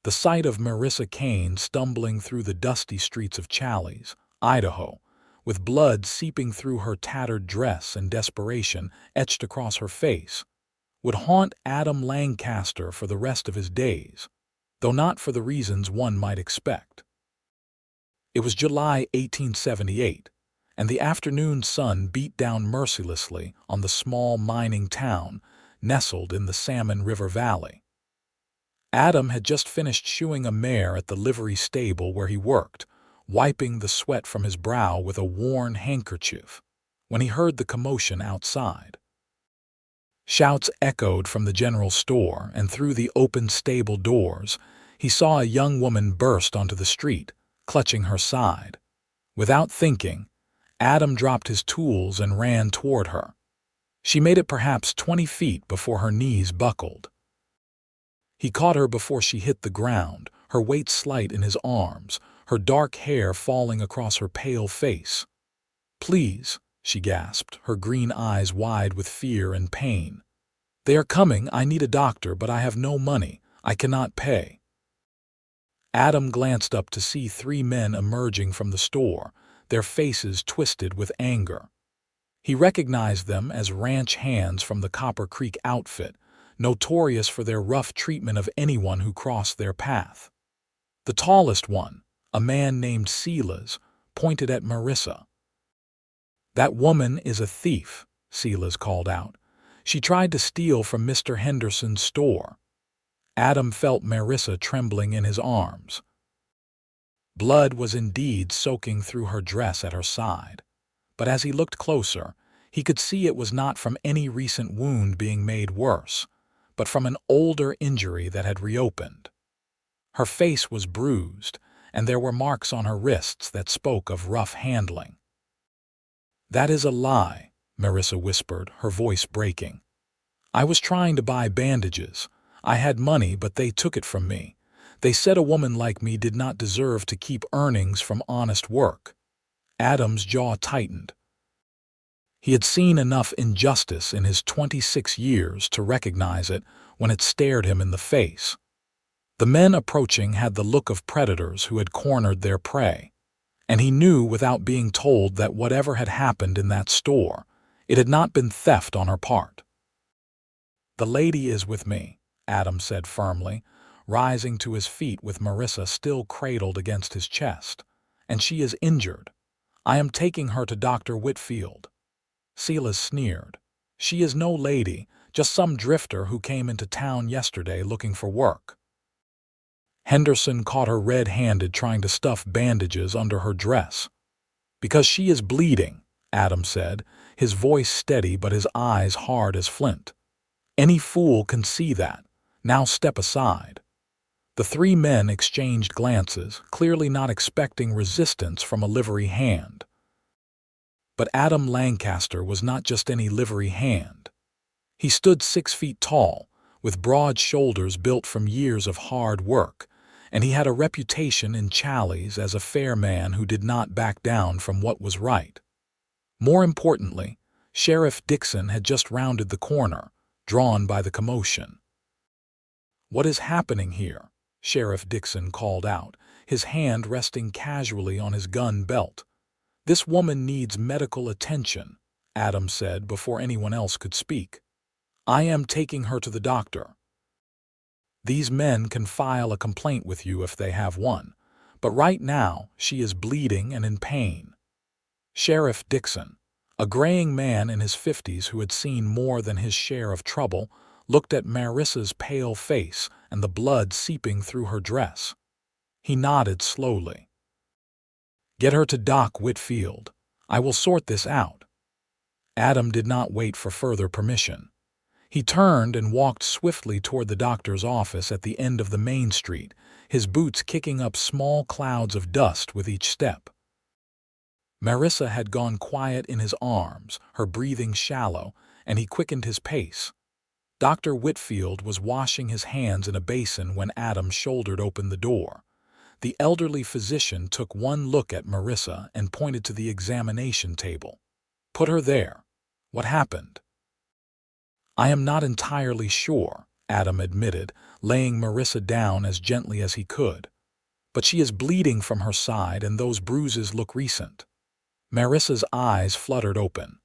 The sight of Marissa Kane stumbling through the dusty streets of Challis, Idaho, with blood seeping through her tattered dress and desperation etched across her face, would haunt Adam Lancaster for the rest of his days, though not for the reasons one might expect. It was July 1878, and the afternoon sun beat down mercilessly on the small mining town nestled in the Salmon River Valley. Adam had just finished shoeing a mare at the livery stable where he worked, wiping the sweat from his brow with a worn handkerchief, when he heard the commotion outside. Shouts echoed from the general store, and through the open stable doors, he saw a young woman burst onto the street, clutching her side. Without thinking, Adam dropped his tools and ran toward her. She made it perhaps 20 feet before her knees buckled. He caught her before she hit the ground, her weight slight in his arms, her dark hair falling across her pale face. "Please," she gasped, her green eyes wide with fear and pain. "They are coming. I need a doctor, but I have no money. I cannot pay." Adam glanced up to see 3 men emerging from the store, their faces twisted with anger. He recognized them as ranch hands from the Copper Creek outfit, notorious for their rough treatment of anyone who crossed their path. The tallest one, a man named Silas, pointed at Marissa. "That woman is a thief," Silas called out. "She tried to steal from Mr. Henderson's store." Adam felt Marissa trembling in his arms. Blood was indeed soaking through her dress at her side, but as he looked closer, he could see it was not from any recent wound being made worse, but from an older injury that had reopened. Her face was bruised, and there were marks on her wrists that spoke of rough handling. "That is a lie," Marissa whispered, her voice breaking. "I was trying to buy bandages. I had money, but they took it from me. They said a woman like me did not deserve to keep earnings from honest work." Adam's jaw tightened. He had seen enough injustice in his 26 years to recognize it when it stared him in the face. The men approaching had the look of predators who had cornered their prey, and he knew without being told that whatever had happened in that store, it had not been theft on her part. "The lady is with me," Adam said firmly, rising to his feet with Marissa still cradled against his chest, "and she is injured. I am taking her to Dr. Whitfield." Silas sneered. "She is no lady, just some drifter who came into town yesterday looking for work." Henderson caught her red-handed trying to stuff bandages under her dress. "Because she is bleeding," Adam said, his voice steady but his eyes hard as flint. "Any fool can see that. Now step aside." The 3 men exchanged glances, clearly not expecting resistance from a livery hand. But Adam Lancaster was not just any livery hand. He stood 6 feet tall, with broad shoulders built from years of hard work, and he had a reputation in Challis as a fair man who did not back down from what was right. More importantly, Sheriff Dixon had just rounded the corner, drawn by the commotion. "What is happening here?" Sheriff Dixon called out, his hand resting casually on his gun belt. "This woman needs medical attention," Adam said before anyone else could speak. "I am taking her to the doctor. These men can file a complaint with you if they have one, but right now she is bleeding and in pain." Sheriff Dixon, a graying man in his 50s who had seen more than his share of trouble, looked at Marissa's pale face and the blood seeping through her dress. He nodded slowly. "Get her to Doc Whitfield. I will sort this out." Adam did not wait for further permission. He turned and walked swiftly toward the doctor's office at the end of the main street, his boots kicking up small clouds of dust with each step. Marissa had gone quiet in his arms, her breathing shallow, and he quickened his pace. Dr. Whitfield was washing his hands in a basin when Adam shouldered open the door. The elderly physician took one look at Marissa and pointed to the examination table. "Put her there. What happened?" "I am not entirely sure," Adam admitted, laying Marissa down as gently as he could. "But she is bleeding from her side and those bruises look recent." Marissa's eyes fluttered open.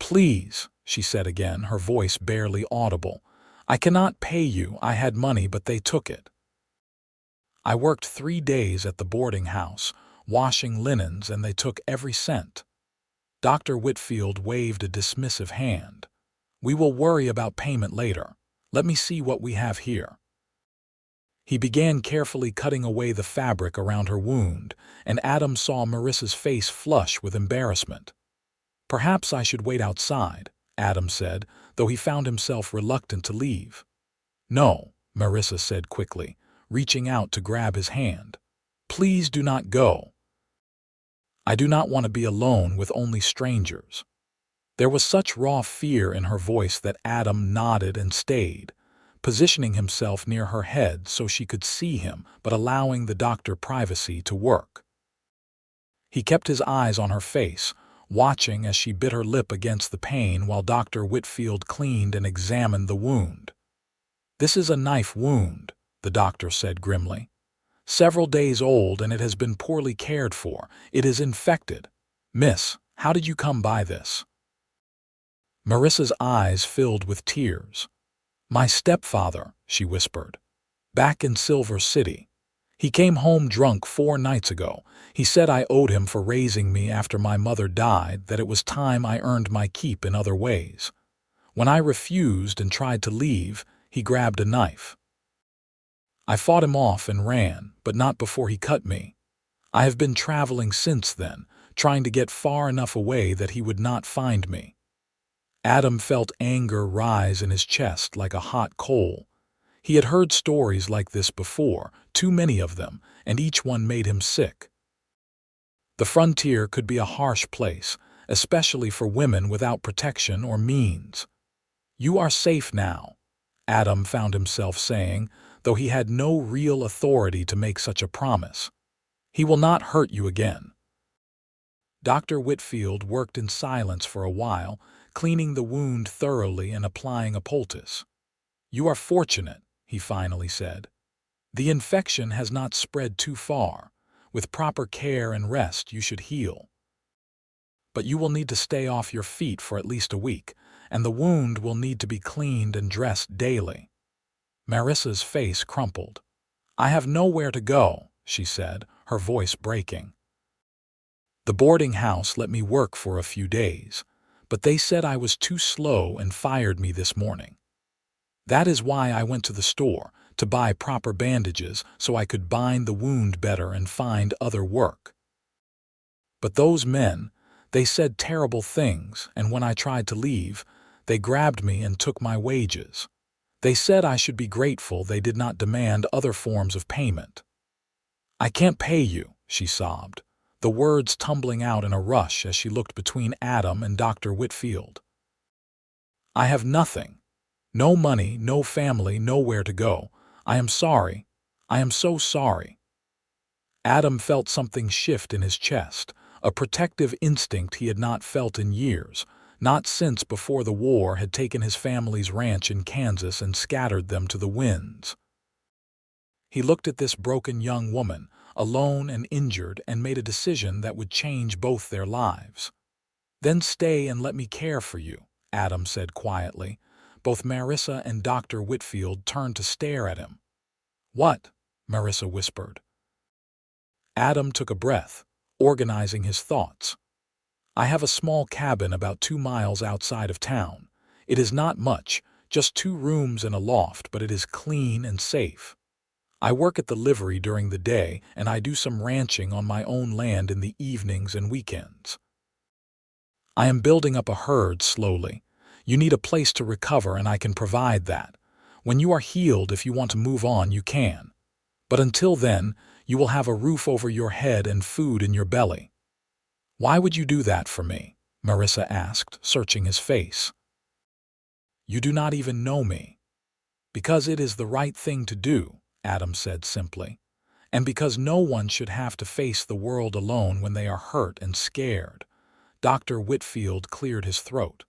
"Please," she said again, her voice barely audible. "I cannot pay you. I had money, but they took it. I worked 3 days at the boarding house, washing linens, and they took every cent." Dr. Whitfield waved a dismissive hand. "We will worry about payment later. Let me see what we have here." He began carefully cutting away the fabric around her wound, and Adam saw Marissa's face flush with embarrassment. "Perhaps I should wait outside," Adam said, though he found himself reluctant to leave. "No," Marissa said quickly, reaching out to grab his hand. "Please do not go. I do not want to be alone with only strangers." There was such raw fear in her voice that Adam nodded and stayed, positioning himself near her head so she could see him but allowing the doctor privacy to work. He kept his eyes on her face, watching as she bit her lip against the pain while Dr. Whitfield cleaned and examined the wound. "This is a knife wound," the doctor said grimly. "Several days old and it has been poorly cared for. It is infected. Miss, how did you come by this?" Marissa's eyes filled with tears. "My stepfather," she whispered. "Back in Silver City. He came home drunk 4 nights ago. He said I owed him for raising me after my mother died, that it was time I earned my keep in other ways. When I refused and tried to leave, he grabbed a knife. I fought him off and ran, but not before he cut me. I have been traveling since then, trying to get far enough away that he would not find me." Adam felt anger rise in his chest like a hot coal. He had heard stories like this before, too many of them, and each one made him sick. The frontier could be a harsh place, especially for women without protection or means. "You are safe now," Adam found himself saying, though he had no real authority to make such a promise. "He will not hurt you again." Dr. Whitfield worked in silence for a while, cleaning the wound thoroughly and applying a poultice. "You are fortunate," he finally said. "The infection has not spread too far. With proper care and rest, you should heal. But you will need to stay off your feet for at least a week, and the wound will need to be cleaned and dressed daily." Marissa's face crumpled. "I have nowhere to go," she said, her voice breaking. "The boarding house let me work for a few days, but they said I was too slow and fired me this morning. That is why I went to the store, to buy proper bandages so I could bind the wound better and find other work. But those men, they said terrible things, and when I tried to leave, they grabbed me and took my wages. They said I should be grateful they did not demand other forms of payment." "I can't pay you," she sobbed, the words tumbling out in a rush as she looked between Adam and Dr. Whitfield. "I have nothing. No money, no family, nowhere to go. I am sorry. I am so sorry." Adam felt something shift in his chest, a protective instinct he had not felt in years, not since before the war had taken his family's ranch in Kansas and scattered them to the winds. He looked at this broken young woman, alone and injured, and made a decision that would change both their lives. "Then stay and let me care for you," Adam said quietly. Both Marissa and Dr. Whitfield turned to stare at him. "What?" Marissa whispered. Adam took a breath, organizing his thoughts. "I have a small cabin about 2 miles outside of town. It is not much, just 2 rooms and a loft, but it is clean and safe. I work at the livery during the day, and I do some ranching on my own land in the evenings and weekends. I am building up a herd slowly. You need a place to recover, and I can provide that. When you are healed, if you want to move on, you can. But until then, you will have a roof over your head and food in your belly." "Why would you do that for me?" Marissa asked, searching his face. "You do not even know me." "Because it is the right thing to do," Adam said simply. "And because no one should have to face the world alone when they are hurt and scared." Dr. Whitfield cleared his throat.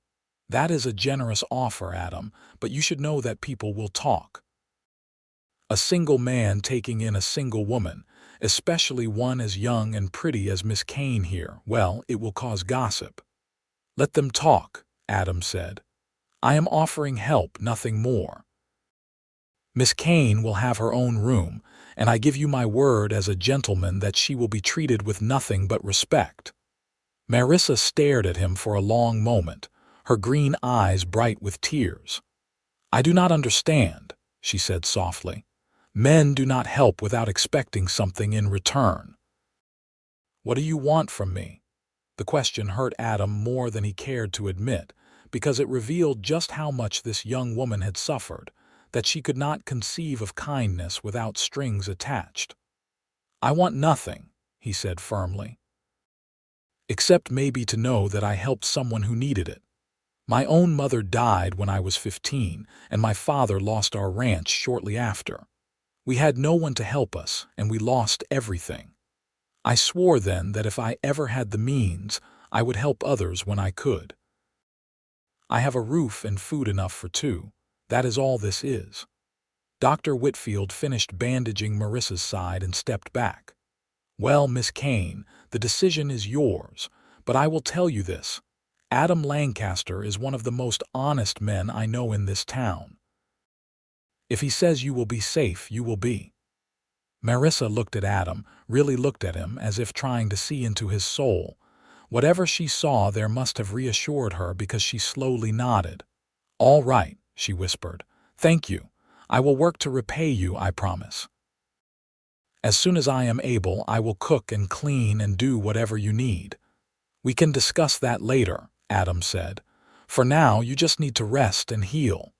That is a generous offer, Adam, but you should know that people will talk. A single man taking in a single woman, especially one as young and pretty as Miss Kane here, well, it will cause gossip. Let them talk, Adam said. I am offering help, nothing more. Miss Kane will have her own room, and I give you my word as a gentleman that she will be treated with nothing but respect. Marissa stared at him for a long moment, her green eyes bright with tears. I do not understand, she said softly. Men do not help without expecting something in return. What do you want from me? The question hurt Adam more than he cared to admit, because it revealed just how much this young woman had suffered, that she could not conceive of kindness without strings attached. I want nothing, he said firmly. Except maybe to know that I helped someone who needed it. My own mother died when I was 15, and my father lost our ranch shortly after. We had no one to help us, and we lost everything. I swore then that if I ever had the means, I would help others when I could. I have a roof and food enough for two. That is all this is. Dr. Whitfield finished bandaging Marissa's side and stepped back. Well, Miss Kane, the decision is yours, but I will tell you this. Adam Lancaster is one of the most honest men I know in this town. If he says you will be safe, you will be. Marissa looked at Adam, really looked at him as if trying to see into his soul. Whatever she saw there must have reassured her because she slowly nodded. All right, she whispered. Thank you. I will work to repay you, I promise. As soon as I am able, I will cook and clean and do whatever you need. We can discuss that later, Adam said. For now, you just need to rest and heal.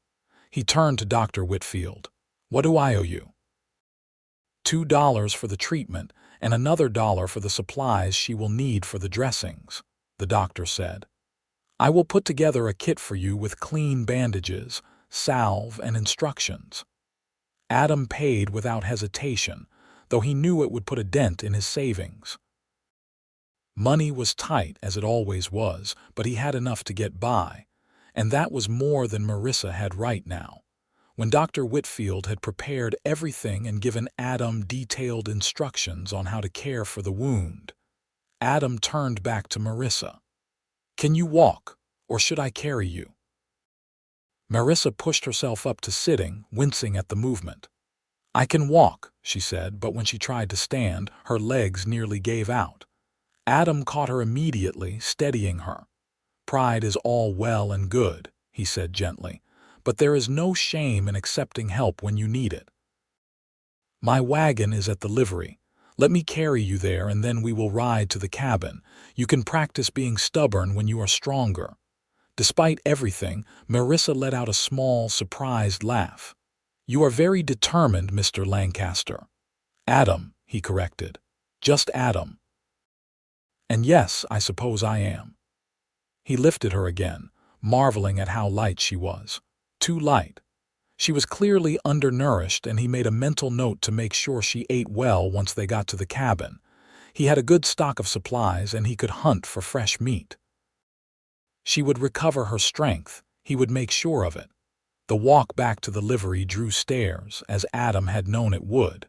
He turned to Dr. Whitfield. What do I owe you? $2 for the treatment and another $1 for the supplies she will need for the dressings, the doctor said. I will put together a kit for you with clean bandages, salve, and instructions. Adam paid without hesitation, though he knew it would put a dent in his savings. Money was tight, as it always was, but he had enough to get by, and that was more than Marissa had right now. When Dr. Whitfield had prepared everything and given Adam detailed instructions on how to care for the wound, Adam turned back to Marissa. Can you walk, or should I carry you? Marissa pushed herself up to sitting, wincing at the movement. I can walk, she said, but when she tried to stand, her legs nearly gave out. Adam caught her immediately, steadying her. Pride is all well and good, he said gently, but there is no shame in accepting help when you need it. My wagon is at the livery. Let me carry you there and then we will ride to the cabin. You can practice being stubborn when you are stronger. Despite everything, Marissa let out a small, surprised laugh. You are very determined, Mr. Lancaster. Adam, he corrected. Just Adam. And yes, I suppose I am. He lifted her again, marveling at how light she was. Too light. She was clearly undernourished, and he made a mental note to make sure she ate well once they got to the cabin. He had a good stock of supplies, and he could hunt for fresh meat. She would recover her strength. He would make sure of it. The walk back to the livery drew stares, as Adam had known it would.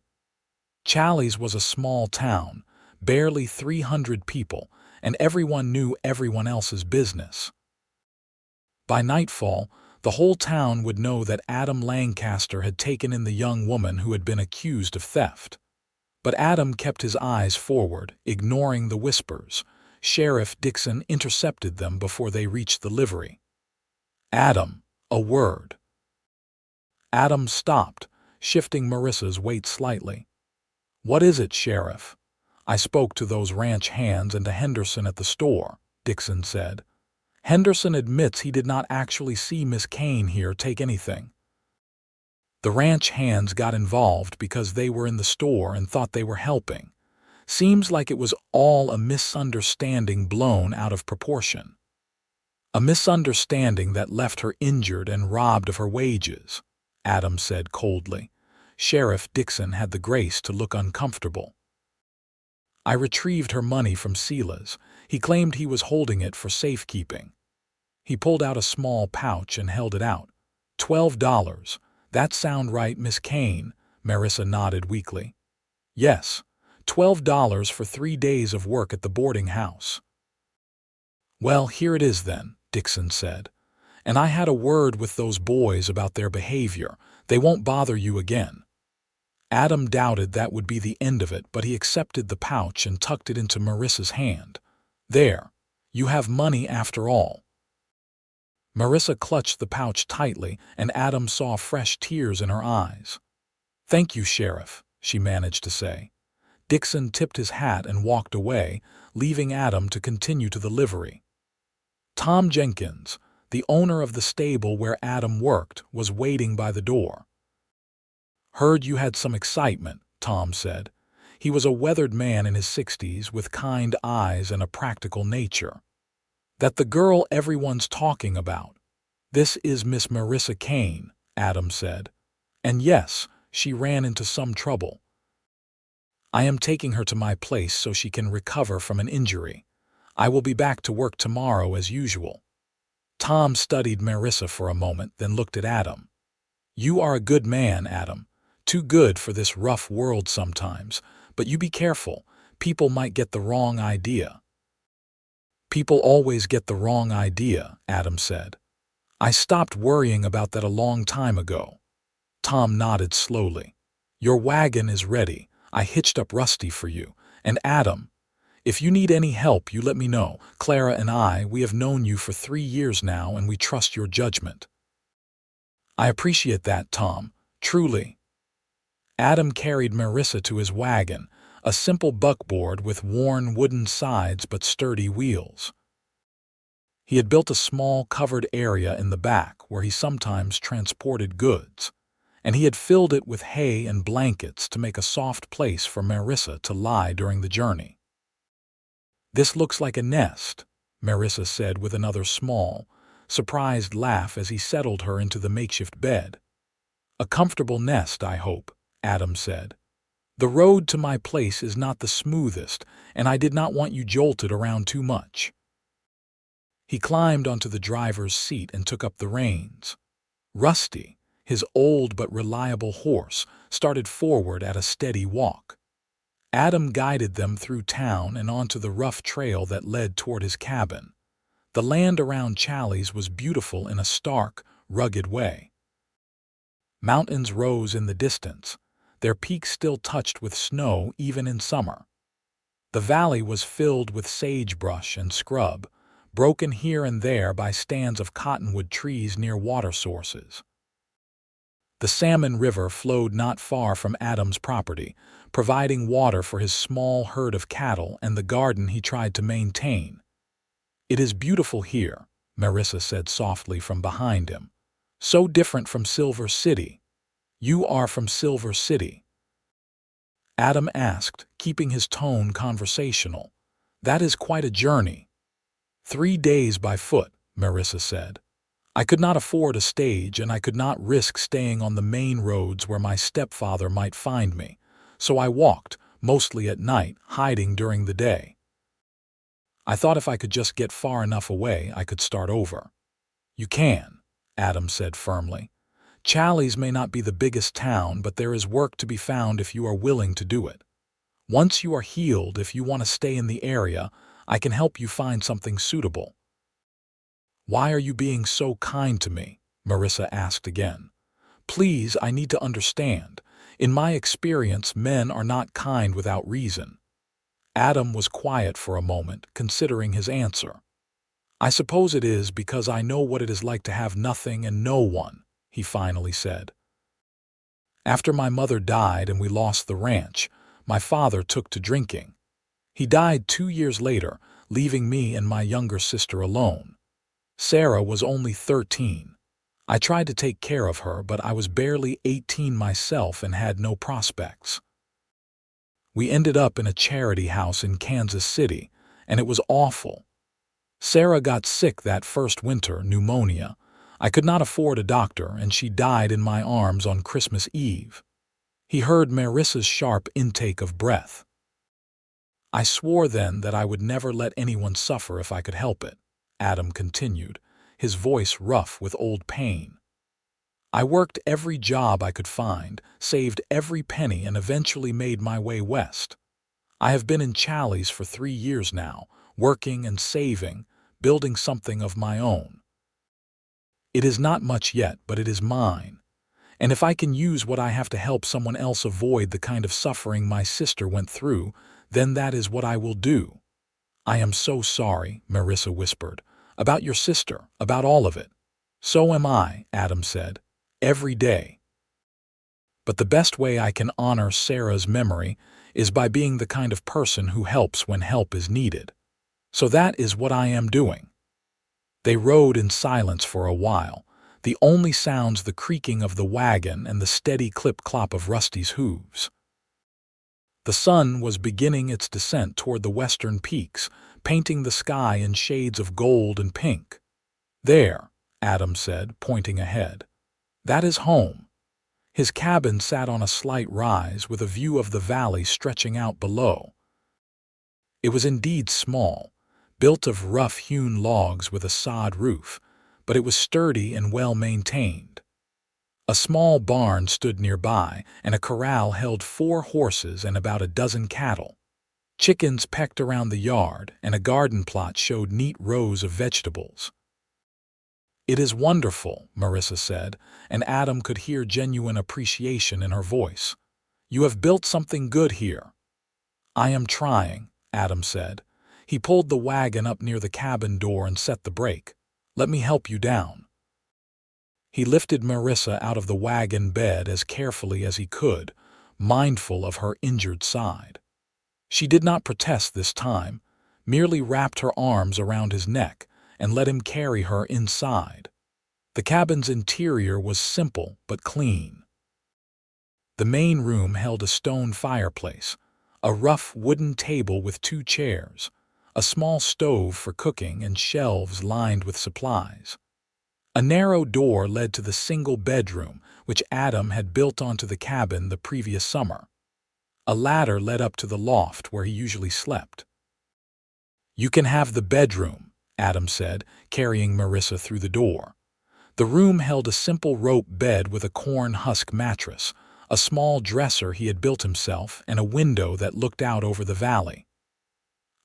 Challies was a small town, barely 300 people, and everyone knew everyone else's business. By nightfall, the whole town would know that Adam Lancaster had taken in the young woman who had been accused of theft. But Adam kept his eyes forward, ignoring the whispers. Sheriff Dixon intercepted them before they reached the livery. Adam, a word. Adam stopped, shifting Marissa's weight slightly. What is it, Sheriff? I spoke to those ranch hands and to Henderson at the store, Dixon said. Henderson admits he did not actually see Miss Kane here take anything. The ranch hands got involved because they were in the store and thought they were helping. Seems like it was all a misunderstanding blown out of proportion. A misunderstanding that left her injured and robbed of her wages, Adam said coldly. Sheriff Dixon had the grace to look uncomfortable. I retrieved her money from Sila's. He claimed he was holding it for safekeeping. He pulled out a small pouch and held it out. $12. That sound right, Miss Kane? Marissa nodded weakly. Yes, $12 for 3 days of work at the boarding house. Well, here it is then, Dixon said. And I had a word with those boys about their behavior. They won't bother you again. Adam doubted that would be the end of it, but he accepted the pouch and tucked it into Marissa's hand. There, you have money after all. Marissa clutched the pouch tightly, and Adam saw fresh tears in her eyes. Thank you, Sheriff, she managed to say. Dixon tipped his hat and walked away, leaving Adam to continue to the livery. Tom Jenkins, the owner of the stable where Adam worked, was waiting by the door. Heard you had some excitement, Tom said. He was a weathered man in his 60s with kind eyes and a practical nature. That the girl everyone's talking about. This is Miss Marissa Kane, Adam said. And yes, she ran into some trouble. I am taking her to my place so she can recover from an injury. I will be back to work tomorrow as usual. Tom studied Marissa for a moment, then looked at Adam. You are a good man, Adam. Too good for this rough world sometimes, but you be careful. People might get the wrong idea. People always get the wrong idea, Adam said. I stopped worrying about that a long time ago. Tom nodded slowly. Your wagon is ready. I hitched up Rusty for you. And Adam, if you need any help, you let me know. Clara and we have known you for 3 years now, and we trust your judgment. I appreciate that, Tom. Truly. Adam carried Marissa to his wagon, a simple buckboard with worn wooden sides but sturdy wheels. He had built a small covered area in the back where he sometimes transported goods, and he had filled it with hay and blankets to make a soft place for Marissa to lie during the journey. This looks like a nest, Marissa said with another small, surprised laugh as he settled her into the makeshift bed. A comfortable nest, I hope, Adam said. The road to my place is not the smoothest, and I did not want you jolted around too much. He climbed onto the driver's seat and took up the reins. Rusty, his old but reliable horse, started forward at a steady walk. Adam guided them through town and onto the rough trail that led toward his cabin. The land around Challies was beautiful in a stark, rugged way. Mountains rose in the distance, their peaks still touched with snow even in summer. The valley was filled with sagebrush and scrub, broken here and there by stands of cottonwood trees near water sources. The Salmon River flowed not far from Adam's property, providing water for his small herd of cattle and the garden he tried to maintain. It is beautiful here, Marissa said softly from behind him. So different from Silver City. You are from Silver City? Adam asked, keeping his tone conversational. That is quite a journey. 3 days by foot, Marissa said. I could not afford a stage, and I could not risk staying on the main roads where my stepfather might find me, so I walked, mostly at night, hiding during the day. I thought if I could just get far enough away, I could start over. You can, Adam said firmly. Challies may not be the biggest town, but there is work to be found if you are willing to do it. Once you are healed, if you want to stay in the area, I can help you find something suitable. Why are you being so kind to me? Marissa asked again. Please, I need to understand. In my experience, men are not kind without reason. Adam was quiet for a moment, considering his answer. I suppose it is because I know what it is like to have nothing and no one, he finally said. After my mother died and we lost the ranch, my father took to drinking. He died 2 years later, leaving me and my younger sister alone. Sarah was only 13. I tried to take care of her, but I was barely 18 myself and had no prospects. We ended up in a charity house in Kansas City, and it was awful. Sarah got sick that first winter, pneumonia. I could not afford a doctor, and she died in my arms on Christmas Eve. He heard Marissa's sharp intake of breath. I swore then that I would never let anyone suffer if I could help it, Adam continued, his voice rough with old pain. "I worked every job I could find, saved every penny, and eventually made my way west. I have been in Challies for 3 years now, working and saving, building something of my own. It is not much yet, but it is mine. And if I can use what I have to help someone else avoid the kind of suffering my sister went through, then that is what I will do." "I am so sorry," Marissa whispered. "About your sister, about all of it." "So am I," Adam said. "Every day. But the best way I can honor Sarah's memory is by being the kind of person who helps when help is needed. So that is what I am doing." They rode in silence for a while, the only sounds the creaking of the wagon and the steady clip-clop of Rusty's hooves. The sun was beginning its descent toward the western peaks, painting the sky in shades of gold and pink. "There," Adam said, pointing ahead. "That is home." His cabin sat on a slight rise with a view of the valley stretching out below. It was indeed small, built of rough-hewn logs with a sod roof, but it was sturdy and well-maintained. A small barn stood nearby, and a corral held 4 horses and about a dozen cattle. Chickens pecked around the yard, and a garden plot showed neat rows of vegetables. "It is wonderful," Marissa said, and Adam could hear genuine appreciation in her voice. "You have built something good here." "I am trying," Adam said. He pulled the wagon up near the cabin door and set the brake. "Let me help you down." He lifted Marissa out of the wagon bed as carefully as he could, mindful of her injured side. She did not protest this time, merely wrapped her arms around his neck and let him carry her inside. The cabin's interior was simple but clean. The main room held a stone fireplace, a rough wooden table with 2 chairs, a small stove for cooking, and shelves lined with supplies. A narrow door led to the single bedroom, which Adam had built onto the cabin the previous summer. A ladder led up to the loft where he usually slept. "You can have the bedroom," Adam said, carrying Marissa through the door. The room held a simple rope bed with a corn husk mattress, a small dresser he had built himself, and a window that looked out over the valley.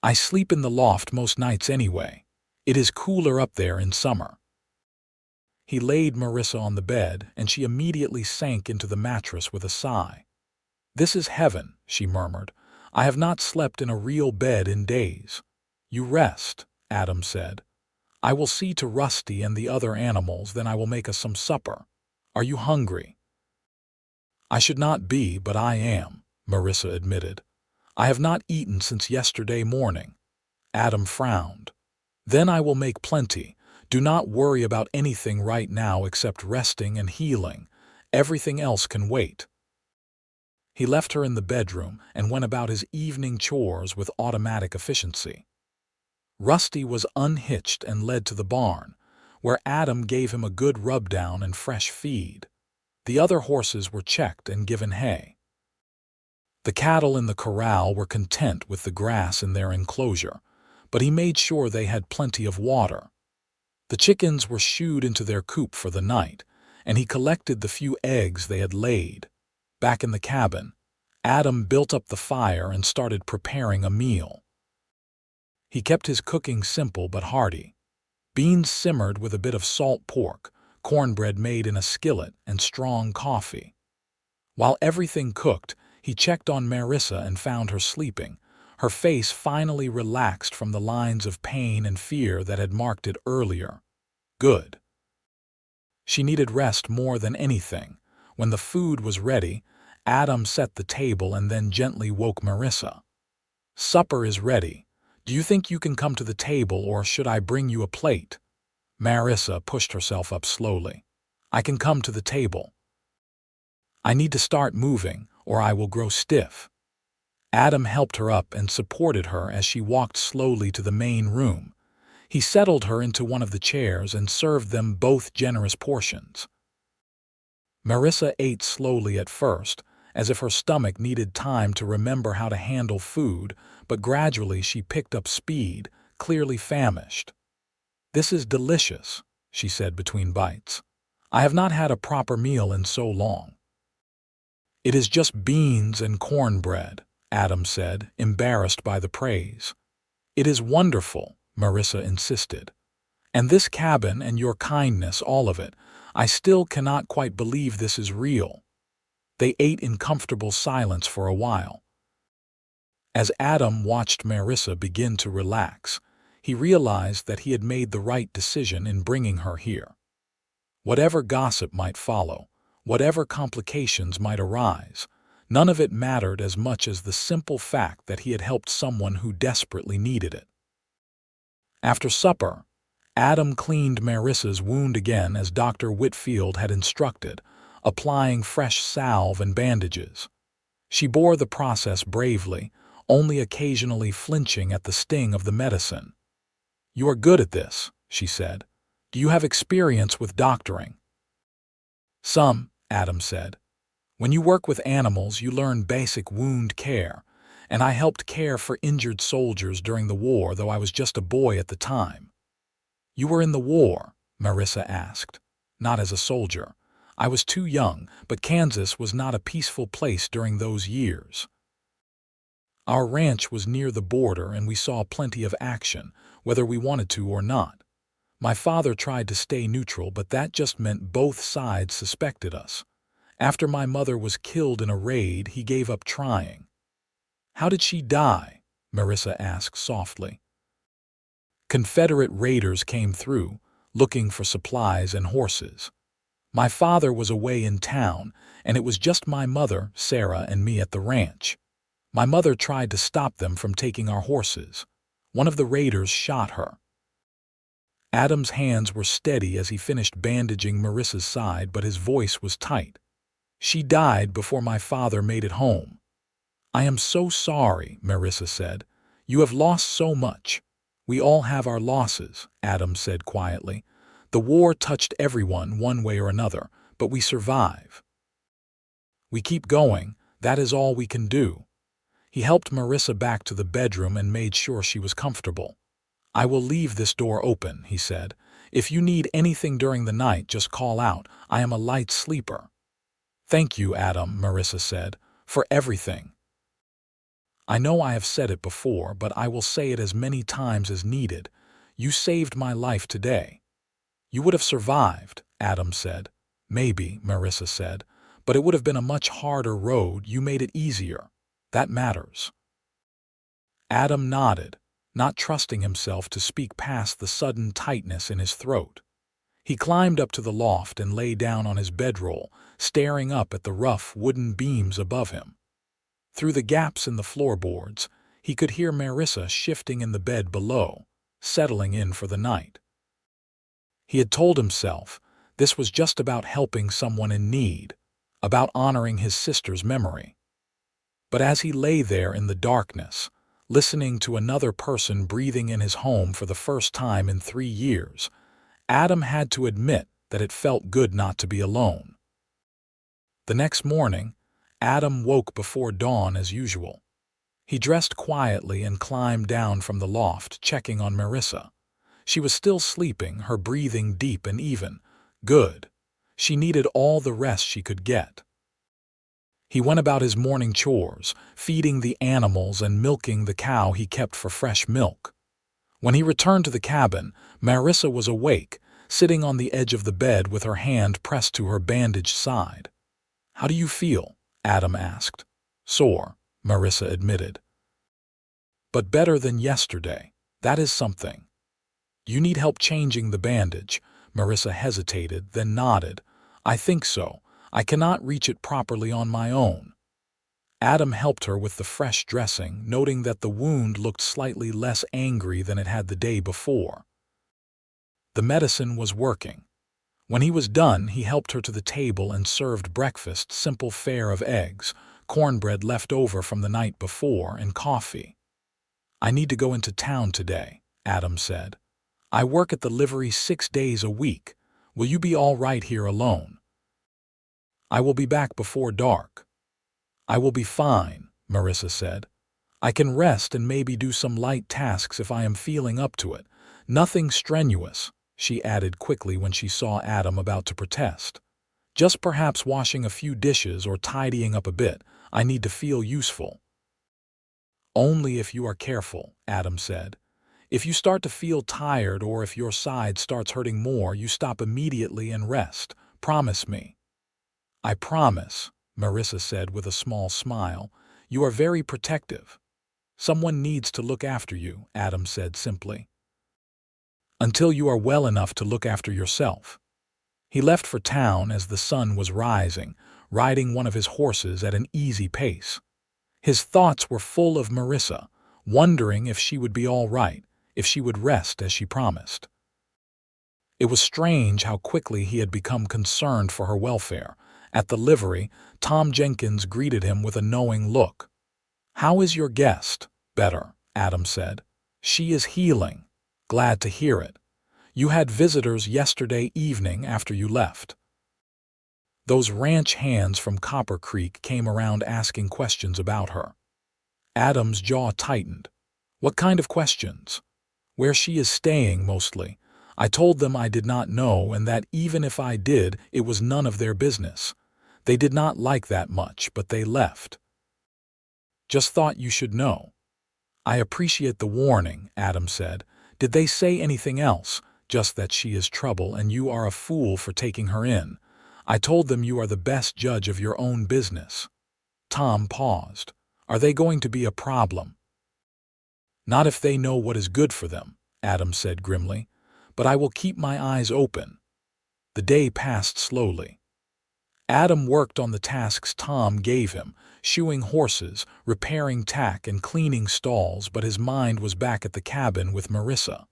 "I sleep in the loft most nights anyway. It is cooler up there in summer." He laid Marissa on the bed, and she immediately sank into the mattress with a sigh. "This is heaven," she murmured. "I have not slept in a real bed in days." "You rest," Adam said. "I will see to Rusty and the other animals, then I will make us some supper. Are you hungry?" "I should not be, but I am," Marissa admitted. "I have not eaten since yesterday morning." Adam frowned. "Then I will make plenty. Do not worry about anything right now except resting and healing. Everything else can wait." He left her in the bedroom and went about his evening chores with automatic efficiency. Rusty was unhitched and led to the barn, where Adam gave him a good rub-down and fresh feed. The other horses were checked and given hay. The cattle in the corral were content with the grass in their enclosure, but he made sure they had plenty of water. The chickens were shooed into their coop for the night, and he collected the few eggs they had laid. Back in the cabin, Adam built up the fire and started preparing a meal. He kept his cooking simple but hearty. Beans simmered with a bit of salt pork, cornbread made in a skillet, and strong coffee. While everything cooked, he checked on Marissa and found her sleeping, her face finally relaxed from the lines of pain and fear that had marked it earlier. Good. She needed rest more than anything. When the food was ready, Adam set the table and then gently woke Marissa. "Supper is ready. Do you think you can come to the table, or should I bring you a plate?" Marissa pushed herself up slowly. "I can come to the table. I need to start moving, or I will grow stiff." Adam helped her up and supported her as she walked slowly to the main room. He settled her into one of the chairs and served them both generous portions. Marissa ate slowly at first, as if her stomach needed time to remember how to handle food, but gradually she picked up speed, clearly famished. "This is delicious," she said between bites. I have not had a proper meal in so long. It is just beans and cornbread, Adam said, embarrassed by the praise. It is wonderful, Marissa insisted. And this cabin and your kindness, all of it, I still cannot quite believe this is real. They ate in comfortable silence for a while. As Adam watched Marissa begin to relax, he realized that he had made the right decision in bringing her here. Whatever gossip might follow, whatever complications might arise, none of it mattered as much as the simple fact that he had helped someone who desperately needed it. After supper, Adam cleaned Marissa's wound again as Dr. Whitfield had instructed, applying fresh salve and bandages. She bore the process bravely, only occasionally flinching at the sting of the medicine. You are good at this, she said. Do you have experience with doctoring? Some, Adam said. When you work with animals, you learn basic wound care, and I helped care for injured soldiers during the war, though I was just a boy at the time. You were in the war? Marissa asked. Not as a soldier. I was too young, but Kansas was not a peaceful place during those years. Our ranch was near the border and we saw plenty of action, whether we wanted to or not. My father tried to stay neutral, but that just meant both sides suspected us. After my mother was killed in a raid, he gave up trying. How did she die? Marissa asked softly. Confederate raiders came through, looking for supplies and horses. My father was away in town, and it was just my mother, Sarah, and me at the ranch. My mother tried to stop them from taking our horses. One of the raiders shot her. Adam's hands were steady as he finished bandaging Marissa's side, but his voice was tight. She died before my father made it home. I am so sorry, Marissa said. You have lost so much. We all have our losses, Adam said quietly. The war touched everyone one way or another, but we survive. We keep going, that is all we can do. He helped Marissa back to the bedroom and made sure she was comfortable. I will leave this door open, he said. If you need anything during the night, just call out. I am a light sleeper. Thank you, Adam, Marissa said, for everything. I know I have said it before, but I will say it as many times as needed. You saved my life today. You would have survived, Adam said. Maybe, Marissa said, but it would have been a much harder road. You made it easier. That matters. Adam nodded, not trusting himself to speak past the sudden tightness in his throat. He climbed up to the loft and lay down on his bedroll, staring up at the rough wooden beams above him. Through the gaps in the floorboards, he could hear Marissa shifting in the bed below, settling in for the night. He had told himself this was just about helping someone in need, about honoring his sister's memory. But as he lay there in the darkness, listening to another person breathing in his home for the first time in 3 years, Adam had to admit that it felt good not to be alone. The next morning, Adam woke before dawn as usual. He dressed quietly and climbed down from the loft, checking on Marissa. She was still sleeping, her breathing deep and even. Good. She needed all the rest she could get. He went about his morning chores, feeding the animals and milking the cow he kept for fresh milk. When he returned to the cabin, Marissa was awake, sitting on the edge of the bed with her hand pressed to her bandaged side. How do you feel? Adam asked. Sore, Marissa admitted. But better than yesterday. That is something. You need help changing the bandage. Marissa hesitated, then nodded. I think so. I cannot reach it properly on my own. Adam helped her with the fresh dressing, noting that the wound looked slightly less angry than it had the day before. The medicine was working. When he was done, he helped her to the table and served breakfast, simple fare of eggs, cornbread left over from the night before, and coffee. I need to go into town today, Adam said. I work at the livery 6 days a week. Will you be all right here alone? I will be back before dark. I will be fine, Marissa said. I can rest and maybe do some light tasks if I am feeling up to it. Nothing strenuous, she added quickly when she saw Adam about to protest. "Just perhaps washing a few dishes or tidying up a bit. I need to feel useful." "Only if you are careful," Adam said. "If you start to feel tired or if your side starts hurting more, you stop immediately and rest. Promise me." "I promise," Marissa said with a small smile. "You are very protective." "Someone needs to look after you," Adam said simply. "Until you are well enough to look after yourself." He left for town as the sun was rising, riding one of his horses at an easy pace. His thoughts were full of Marissa, wondering if she would be all right, if she would rest as she promised. It was strange how quickly he had become concerned for her welfare. At the livery, Tom Jenkins greeted him with a knowing look. "How is your guest?" "Better," Adam said. "She is healing." "Glad to hear it. You had visitors yesterday evening after you left." Those ranch hands from Copper Creek came around asking questions about her. Adam's jaw tightened. "What kind of questions?" "Where she is staying, mostly. I told them I did not know and that even if I did, it was none of their business. They did not like that much, but they left." "Just thought you should know." "I appreciate the warning," Adam said. "Did they say anything else? Just that she is trouble and you are a fool for taking her in. I told them you are the best judge of your own business." Tom paused. "Are they going to be a problem?" "Not if they know what is good for them," Adam said grimly. "But I will keep my eyes open." The day passed slowly. Adam worked on the tasks Tom gave him, shoeing horses, repairing tack, and cleaning stalls, but his mind was back at the cabin with Marissa.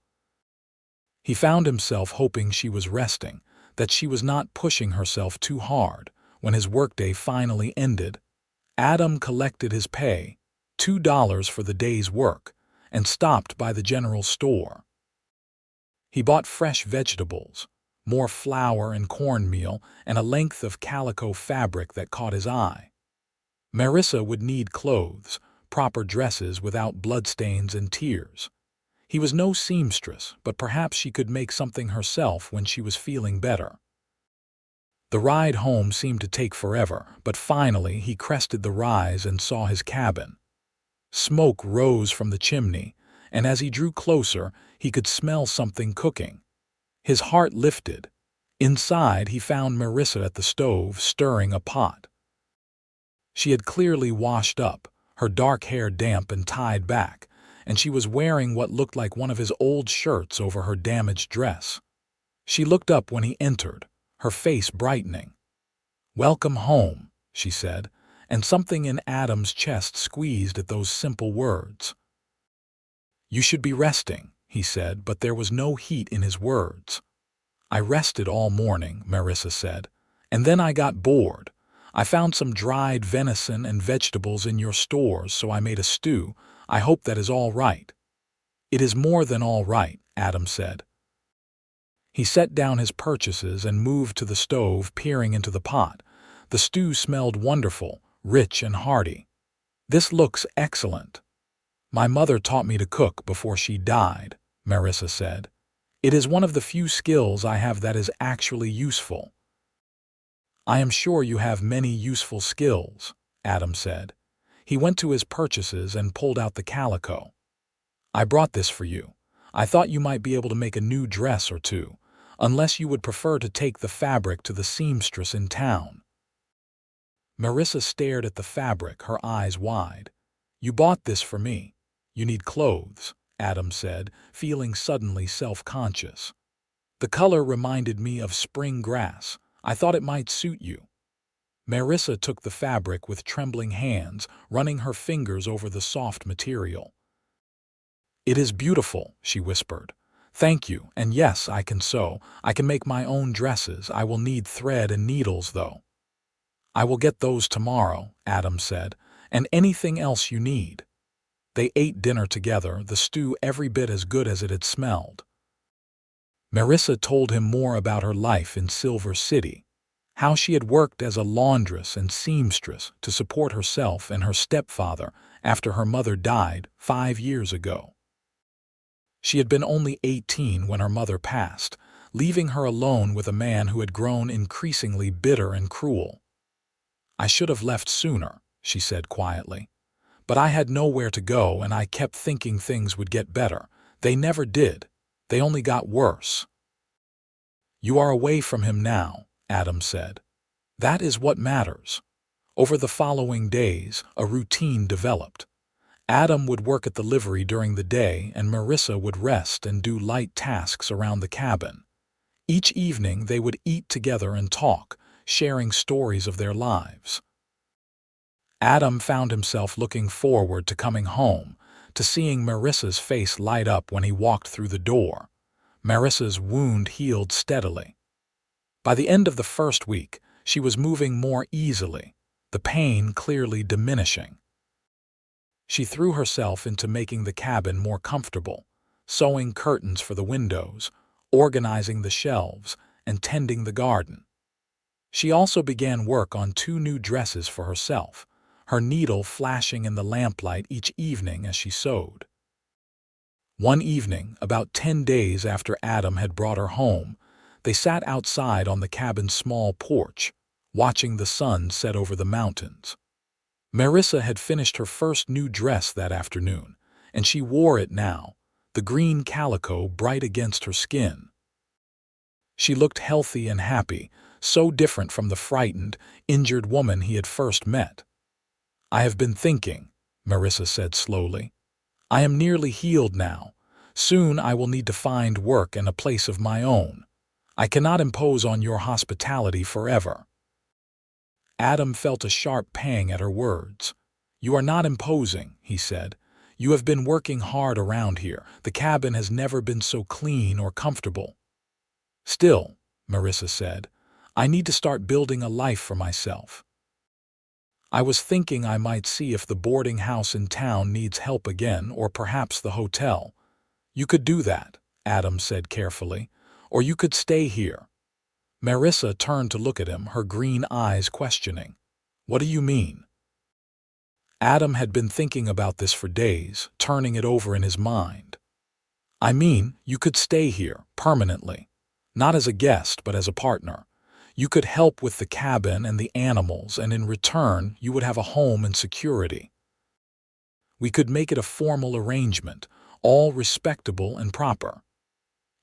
He found himself hoping she was resting, that she was not pushing herself too hard. When his workday finally ended, Adam collected his pay, $2 for the day's work, and stopped by the general store. He bought fresh vegetables, more flour and cornmeal, and a length of calico fabric that caught his eye. Marissa would need clothes, proper dresses without bloodstains and tears. He was no seamstress, but perhaps she could make something herself when she was feeling better. The ride home seemed to take forever, but finally he crested the rise and saw his cabin. Smoke rose from the chimney, and as he drew closer, he could smell something cooking. His heart lifted. Inside, he found Marissa at the stove, stirring a pot. She had clearly washed up, her dark hair damp and tied back, and she was wearing what looked like one of his old shirts over her damaged dress. She looked up when he entered, her face brightening. "Welcome home," she said, and something in Adam's chest squeezed at those simple words. "You should be resting," he said, but there was no heat in his words. "I rested all morning," Marissa said, "and then I got bored. I found some dried venison and vegetables in your stores, so I made a stew. I hope that is all right." "It is more than all right," Adam said. He set down his purchases and moved to the stove, peering into the pot. The stew smelled wonderful, rich and hearty. "This looks excellent." "My mother taught me to cook before she died," Marissa said. "It is one of the few skills I have that is actually useful." "I am sure you have many useful skills," Adam said. He went to his purchases and pulled out the calico. "I brought this for you. I thought you might be able to make a new dress or two, unless you would prefer to take the fabric to the seamstress in town." Marissa stared at the fabric, her eyes wide. "You bought this for me. You need clothes," Adam said, feeling suddenly self-conscious. "The color reminded me of spring grass. I thought it might suit you." Marissa took the fabric with trembling hands, running her fingers over the soft material. "It is beautiful," she whispered. "Thank you, and yes, I can sew. I can make my own dresses. I will need thread and needles, though." "I will get those tomorrow," Adam said, "and anything else you need." They ate dinner together, the stew every bit as good as it had smelled. Marissa told him more about her life in Silver City, how she had worked as a laundress and seamstress to support herself and her stepfather after her mother died 5 years ago. She had been only 18 when her mother passed, leaving her alone with a man who had grown increasingly bitter and cruel. "I should have left sooner," she said quietly. "But I had nowhere to go and I kept thinking things would get better. They never did. They only got worse." "You are away from him now," Adam said. "That is what matters." Over the following days, a routine developed. Adam would work at the livery during the day and Marissa would rest and do light tasks around the cabin. Each evening they would eat together and talk, sharing stories of their lives. Adam found himself looking forward to coming home, to seeing Marissa's face light up when he walked through the door. Marissa's wound healed steadily. By the end of the first week, she was moving more easily, the pain clearly diminishing. She threw herself into making the cabin more comfortable, sewing curtains for the windows, organizing the shelves, and tending the garden. She also began work on 2 new dresses for herself, her needle flashing in the lamplight each evening as she sewed. One evening, about 10 days after Adam had brought her home, they sat outside on the cabin's small porch, watching the sun set over the mountains. Marissa had finished her first new dress that afternoon, and she wore it now, the green calico bright against her skin. She looked healthy and happy, so different from the frightened, injured woman he had first met. "I have been thinking," Marissa said slowly. "I am nearly healed now. Soon I will need to find work and a place of my own. I cannot impose on your hospitality forever." Adam felt a sharp pang at her words. "You are not imposing," he said. "You have been working hard around here. The cabin has never been so clean or comfortable." "Still," Marissa said, "I need to start building a life for myself. I was thinking I might see if the boarding house in town needs help again, or perhaps the hotel." "You could do that," Adam said carefully, "or you could stay here." Marissa turned to look at him, her green eyes questioning. "What do you mean?" Adam had been thinking about this for days, turning it over in his mind. "I mean, you could stay here, permanently. Not as a guest, but as a partner. You could help with the cabin and the animals, and in return, you would have a home and security. We could make it a formal arrangement, all respectable and proper."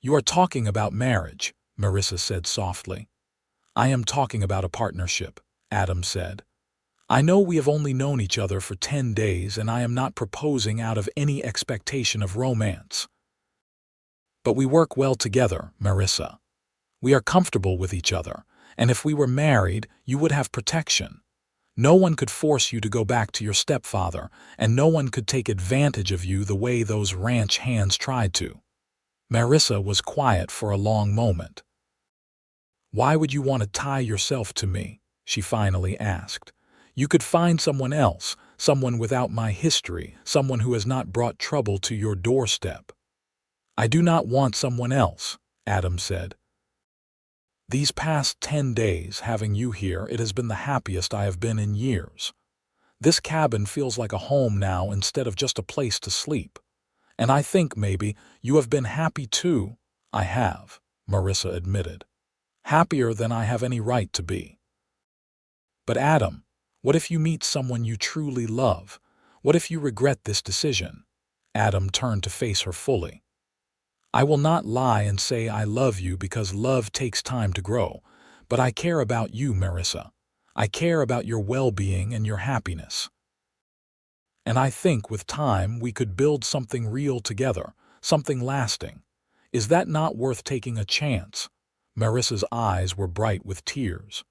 "You are talking about marriage," Marissa said softly. "I am talking about a partnership," Adam said. "I know we have only known each other for 10 days, and I am not proposing out of any expectation of romance. But we work well together, Marissa. We are comfortable with each other, and if we were married, you would have protection. No one could force you to go back to your stepfather, and no one could take advantage of you the way those ranch hands tried to." Marissa was quiet for a long moment. "Why would you want to tie yourself to me?" she finally asked. "You could find someone else, someone without my history, someone who has not brought trouble to your doorstep." "I do not want someone else," Adam said. "These past 10 days, having you here, it has been the happiest I have been in years. This cabin feels like a home now instead of just a place to sleep. And I think maybe you have been happy too." "I have," Marissa admitted. "Happier than I have any right to be." "But Adam, what if you meet someone you truly love? What if you regret this decision?" Adam turned to face her fully. "I will not lie and say I love you because love takes time to grow, but I care about you, Marissa. I care about your well-being and your happiness. And I think with time we could build something real together, something lasting. Is that not worth taking a chance?" Marissa's eyes were bright with tears.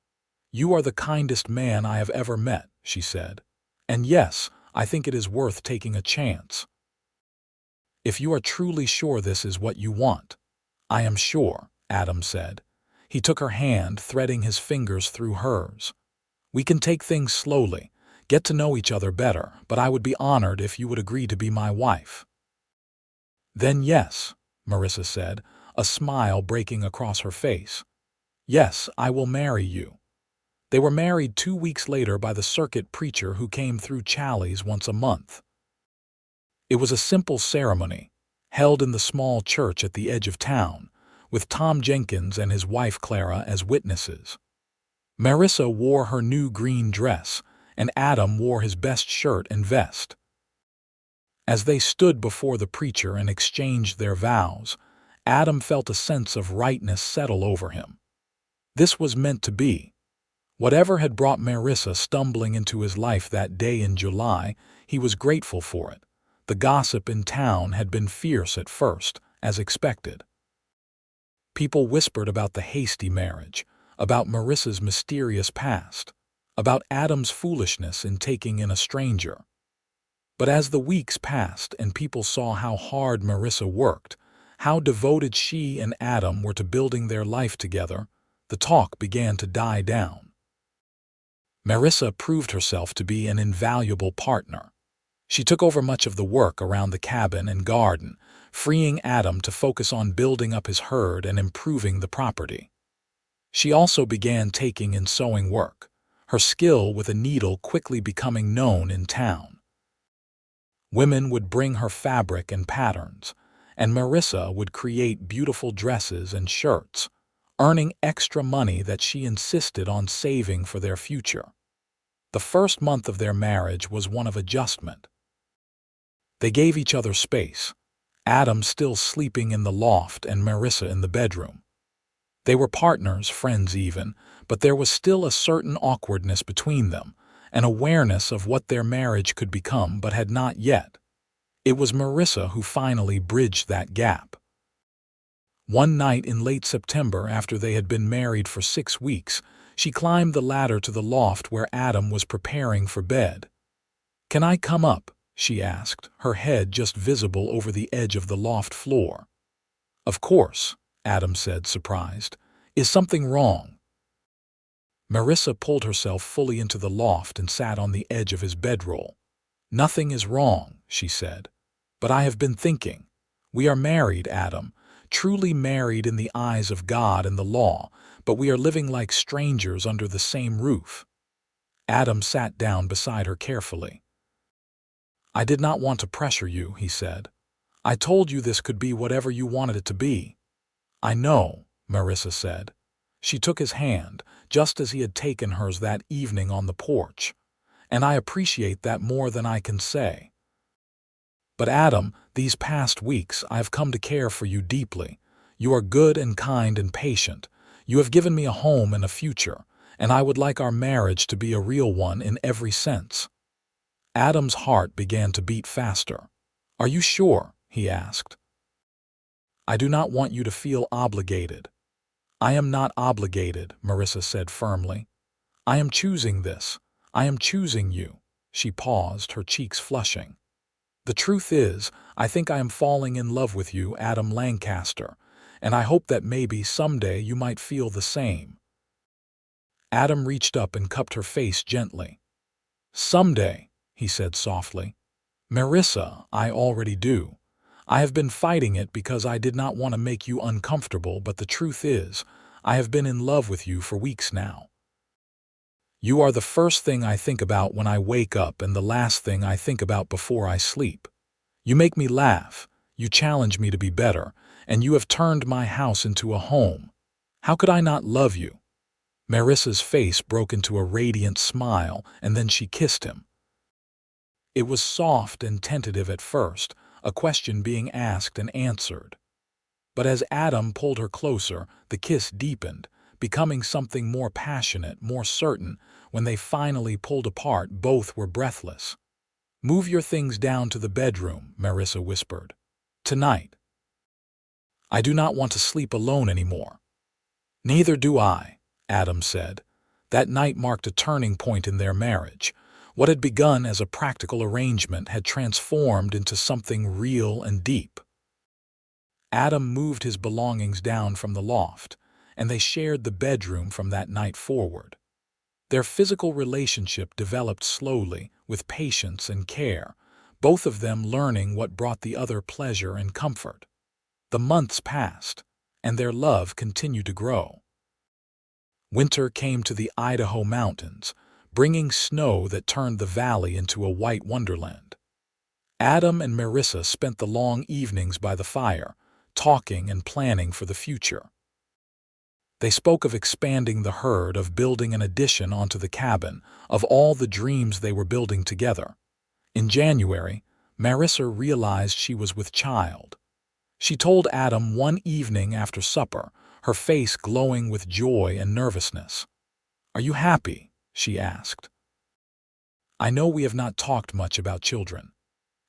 "You are the kindest man I have ever met," she said. "And yes, I think it is worth taking a chance. If you are truly sure this is what you want." "I am sure," Adam said. He took her hand, threading his fingers through hers. "We can take things slowly, get to know each other better, but I would be honored if you would agree to be my wife." "Then yes," Marissa said, a smile breaking across her face. "Yes, I will marry you." They were married 2 weeks later by the circuit preacher who came through Challies once a month. It was a simple ceremony, held in the small church at the edge of town, with Tom Jenkins and his wife Clara as witnesses. Marissa wore her new green dress, and Adam wore his best shirt and vest. As they stood before the preacher and exchanged their vows, Adam felt a sense of rightness settle over him. This was meant to be. Whatever had brought Marissa stumbling into his life that day in July, he was grateful for it. The gossip in town had been fierce at first, as expected. People whispered about the hasty marriage, about Marissa's mysterious past, about Adam's foolishness in taking in a stranger. But as the weeks passed and people saw how hard Marissa worked, how devoted she and Adam were to building their life together, the talk began to die down. Marissa proved herself to be an invaluable partner. She took over much of the work around the cabin and garden, freeing Adam to focus on building up his herd and improving the property. She also began taking in sewing work, her skill with a needle quickly becoming known in town. Women would bring her fabric and patterns, and Marissa would create beautiful dresses and shirts, earning extra money that she insisted on saving for their future. The first month of their marriage was one of adjustment. They gave each other space, Adam still sleeping in the loft and Marissa in the bedroom. They were partners, friends even, but there was still a certain awkwardness between them, an awareness of what their marriage could become but had not yet. It was Marissa who finally bridged that gap. One night in late September, after they had been married for 6 weeks, she climbed the ladder to the loft where Adam was preparing for bed. "Can I come up?" she asked, her head just visible over the edge of the loft floor. "Of course," Adam said, surprised. "Is something wrong?" Marissa pulled herself fully into the loft and sat on the edge of his bedroll. "Nothing is wrong," she said. "But I have been thinking. We are married, Adam, truly married in the eyes of God and the law, but we are living like strangers under the same roof." Adam sat down beside her carefully. "I did not want to pressure you," he said. "I told you this could be whatever you wanted it to be." "I know," Marissa said. She took his hand, just as he had taken hers that evening on the porch. "And I appreciate that more than I can say. But Adam, these past weeks I have come to care for you deeply. You are good and kind and patient. You have given me a home and a future, and I would like our marriage to be a real one in every sense." Adam's heart began to beat faster. "Are you sure?" he asked. "I do not want you to feel obligated." "I am not obligated," Marissa said firmly. "I am choosing this. I am choosing you." She paused, her cheeks flushing. "The truth is, I think I am falling in love with you, Adam Lancaster, and I hope that maybe someday you might feel the same." Adam reached up and cupped her face gently. "Someday," he said softly. "Marissa, I already do. I have been fighting it because I did not want to make you uncomfortable, but the truth is, I have been in love with you for weeks now. You are the first thing I think about when I wake up and the last thing I think about before I sleep. You make me laugh, you challenge me to be better, and you have turned my house into a home. How could I not love you?" Marissa's face broke into a radiant smile, and then she kissed him. It was soft and tentative at first, a question being asked and answered. But as Adam pulled her closer, the kiss deepened, becoming something more passionate, more certain. When they finally pulled apart, both were breathless. "Move your things down to the bedroom," Marissa whispered. "Tonight. I do not want to sleep alone anymore." "Neither do I," Adam said. That night marked a turning point in their marriage. What had begun as a practical arrangement had transformed into something real and deep. Adam moved his belongings down from the loft, and they shared the bedroom from that night forward. Their physical relationship developed slowly, with patience and care, both of them learning what brought the other pleasure and comfort. The months passed, and their love continued to grow. Winter came to the Idaho mountains, bringing snow that turned the valley into a white wonderland. Adam and Marissa spent the long evenings by the fire, talking and planning for the future. They spoke of expanding the herd, of building an addition onto the cabin, of all the dreams they were building together. In January, Marissa realized she was with child. She told Adam one evening after supper, her face glowing with joy and nervousness. "Are you happy?" she asked. "I know we have not talked much about children."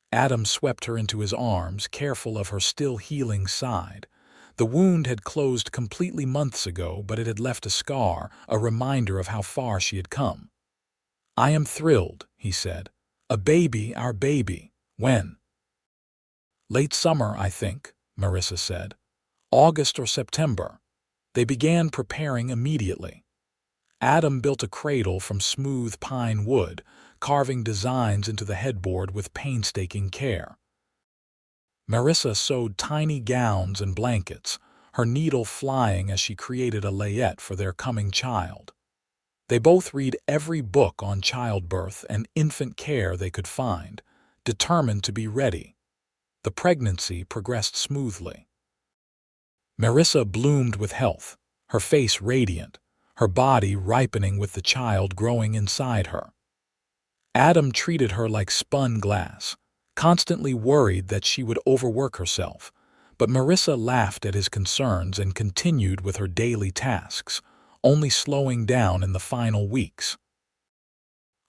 Adam swept her into his arms, careful of her still healing side. The wound had closed completely months ago, but it had left a scar, a reminder of how far she had come. "I am thrilled," he said. "A baby, our baby. When?" "Late summer, I think," Marissa said. "August or September." They began preparing immediately. Adam built a cradle from smooth pine wood, carving designs into the headboard with painstaking care. Marissa sewed tiny gowns and blankets, her needle flying as she created a layette for their coming child. They both read every book on childbirth and infant care they could find, determined to be ready. The pregnancy progressed smoothly. Marissa bloomed with health, her face radiant, her body ripening with the child growing inside her. Adam treated her like spun glass, constantly worried that she would overwork herself, but Marissa laughed at his concerns and continued with her daily tasks, only slowing down in the final weeks.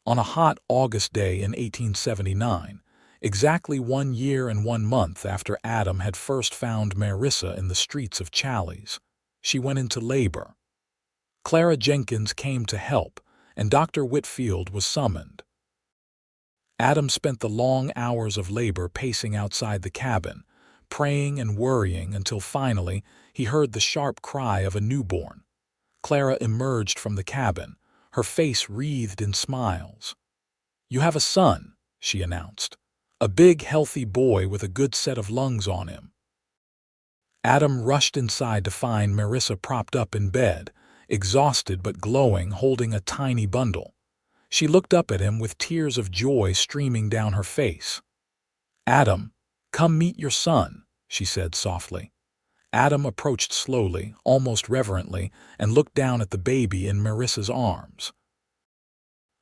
On a hot August day in 1879, exactly 1 year and 1 month after Adam had first found Marissa in the streets of Challis, she went into labor. Clara Jenkins came to help, and Dr. Whitfield was summoned. Adam spent the long hours of labor pacing outside the cabin, praying and worrying until finally he heard the sharp cry of a newborn. Clara emerged from the cabin, her face wreathed in smiles. "You have a son," she announced. "A big, healthy boy with a good set of lungs on him." Adam rushed inside to find Marissa propped up in bed, exhausted but glowing, holding a tiny bundle. She looked up at him with tears of joy streaming down her face. "Adam, come meet your son," she said softly. Adam approached slowly, almost reverently, and looked down at the baby in Marissa's arms.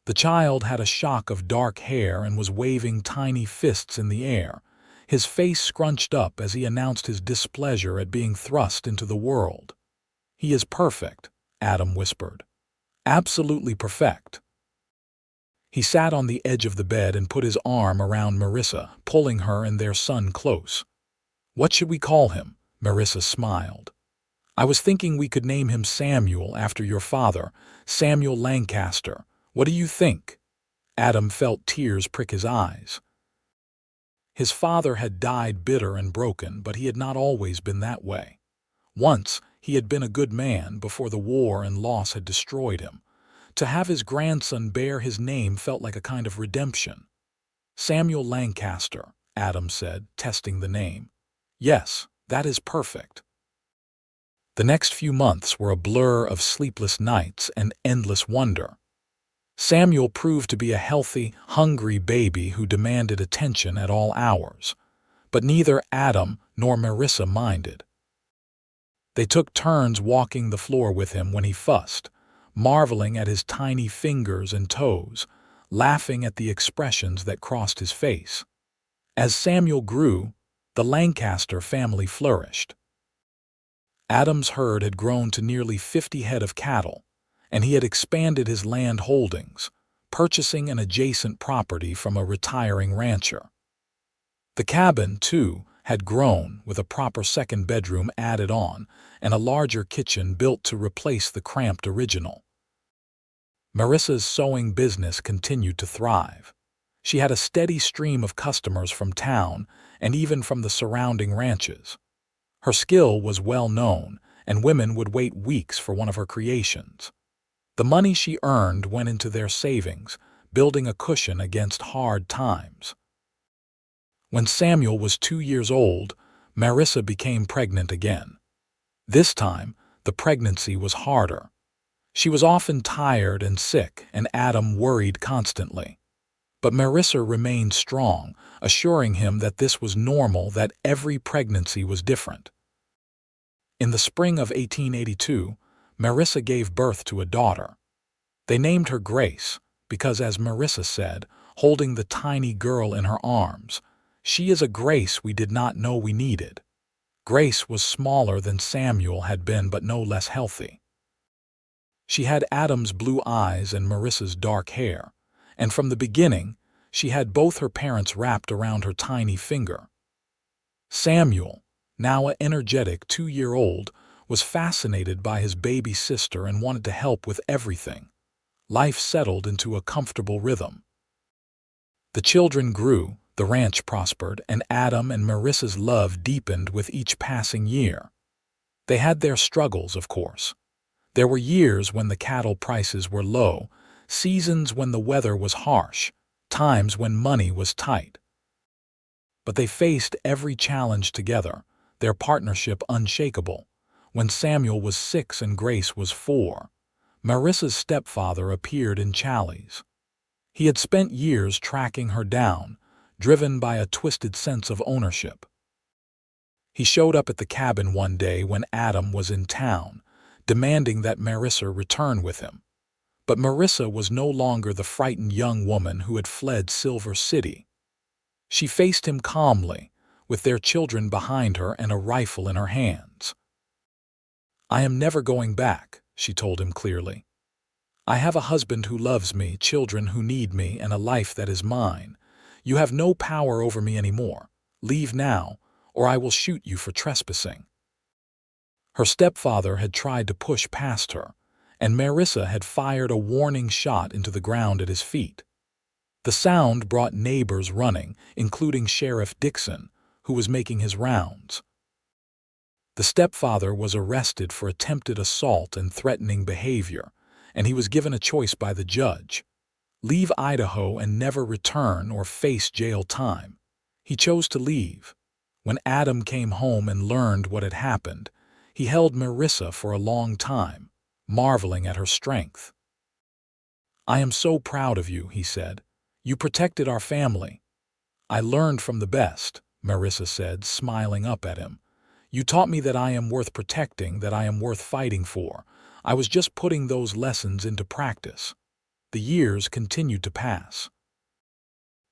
The child had a shock of dark hair and was waving tiny fists in the air, his face scrunched up as he announced his displeasure at being thrust into the world. "He is perfect," Adam whispered. "Absolutely perfect." He sat on the edge of the bed and put his arm around Marissa, pulling her and their son close. "What should we call him?" Marissa smiled. "I was thinking we could name him Samuel after your father, Samuel Lancaster. What do you think?" Adam felt tears prick his eyes. His father had died bitter and broken, but he had not always been that way. Once, he had been a good man before the war and loss had destroyed him. To have his grandson bear his name felt like a kind of redemption. "Samuel Lancaster," Adam said, testing the name. "Yes, that is perfect." The next few months were a blur of sleepless nights and endless wonder. Samuel proved to be a healthy, hungry baby who demanded attention at all hours. But neither Adam nor Marissa minded. They took turns walking the floor with him when he fussed, marveling at his tiny fingers and toes, laughing at the expressions that crossed his face. As Samuel grew, the Lancaster family flourished. Adam's herd had grown to nearly 50 head of cattle, and he had expanded his land holdings, purchasing an adjacent property from a retiring rancher. The cabin, too, had grown, with a proper second bedroom added on and a larger kitchen built to replace the cramped original. Marissa's sewing business continued to thrive. She had a steady stream of customers from town and even from the surrounding ranches. Her skill was well known, and women would wait weeks for one of her creations. The money she earned went into their savings, building a cushion against hard times. When Samuel was 2 years old, Marissa became pregnant again. This time, the pregnancy was harder. She was often tired and sick, and Adam worried constantly. But Marissa remained strong, assuring him that this was normal, that every pregnancy was different. In the spring of 1882, Marissa gave birth to a daughter. They named her Grace because, as Marissa said, holding the tiny girl in her arms, "She is a Grace we did not know we needed." Grace was smaller than Samuel had been, but no less healthy. She had Adam's blue eyes and Marissa's dark hair, and from the beginning, she had both her parents wrapped around her tiny finger. Samuel, now an energetic 2-year-old, was fascinated by his baby sister and wanted to help with everything. Life settled into a comfortable rhythm. The children grew, the ranch prospered, and Adam and Marissa's love deepened with each passing year. They had their struggles, of course. There were years when the cattle prices were low, seasons when the weather was harsh, times when money was tight. But they faced every challenge together, their partnership unshakable. When Samuel was 6 and Grace was 4, Marissa's stepfather appeared in Challies. He had spent years tracking her down, driven by a twisted sense of ownership. He showed up at the cabin one day when Adam was in town, demanding that Marissa return with him. But Marissa was no longer the frightened young woman who had fled Silver City. She faced him calmly, with their children behind her and a rifle in her hands. "I am never going back," she told him clearly. "I have a husband who loves me, children who need me, and a life that is mine. You have no power over me anymore. Leave now, or I will shoot you for trespassing." Her stepfather had tried to push past her, and Marissa had fired a warning shot into the ground at his feet. The sound brought neighbors running, including Sheriff Dixon, who was making his rounds. The stepfather was arrested for attempted assault and threatening behavior, and he was given a choice by the judge: leave Idaho and never return or face jail time. He chose to leave. When Adam came home and learned what had happened, he held Marissa for a long time, marveling at her strength. "I am so proud of you," he said. "You protected our family." "I learned from the best," Marissa said, smiling up at him. "You taught me that I am worth protecting, that I am worth fighting for. I was just putting those lessons into practice." The years continued to pass.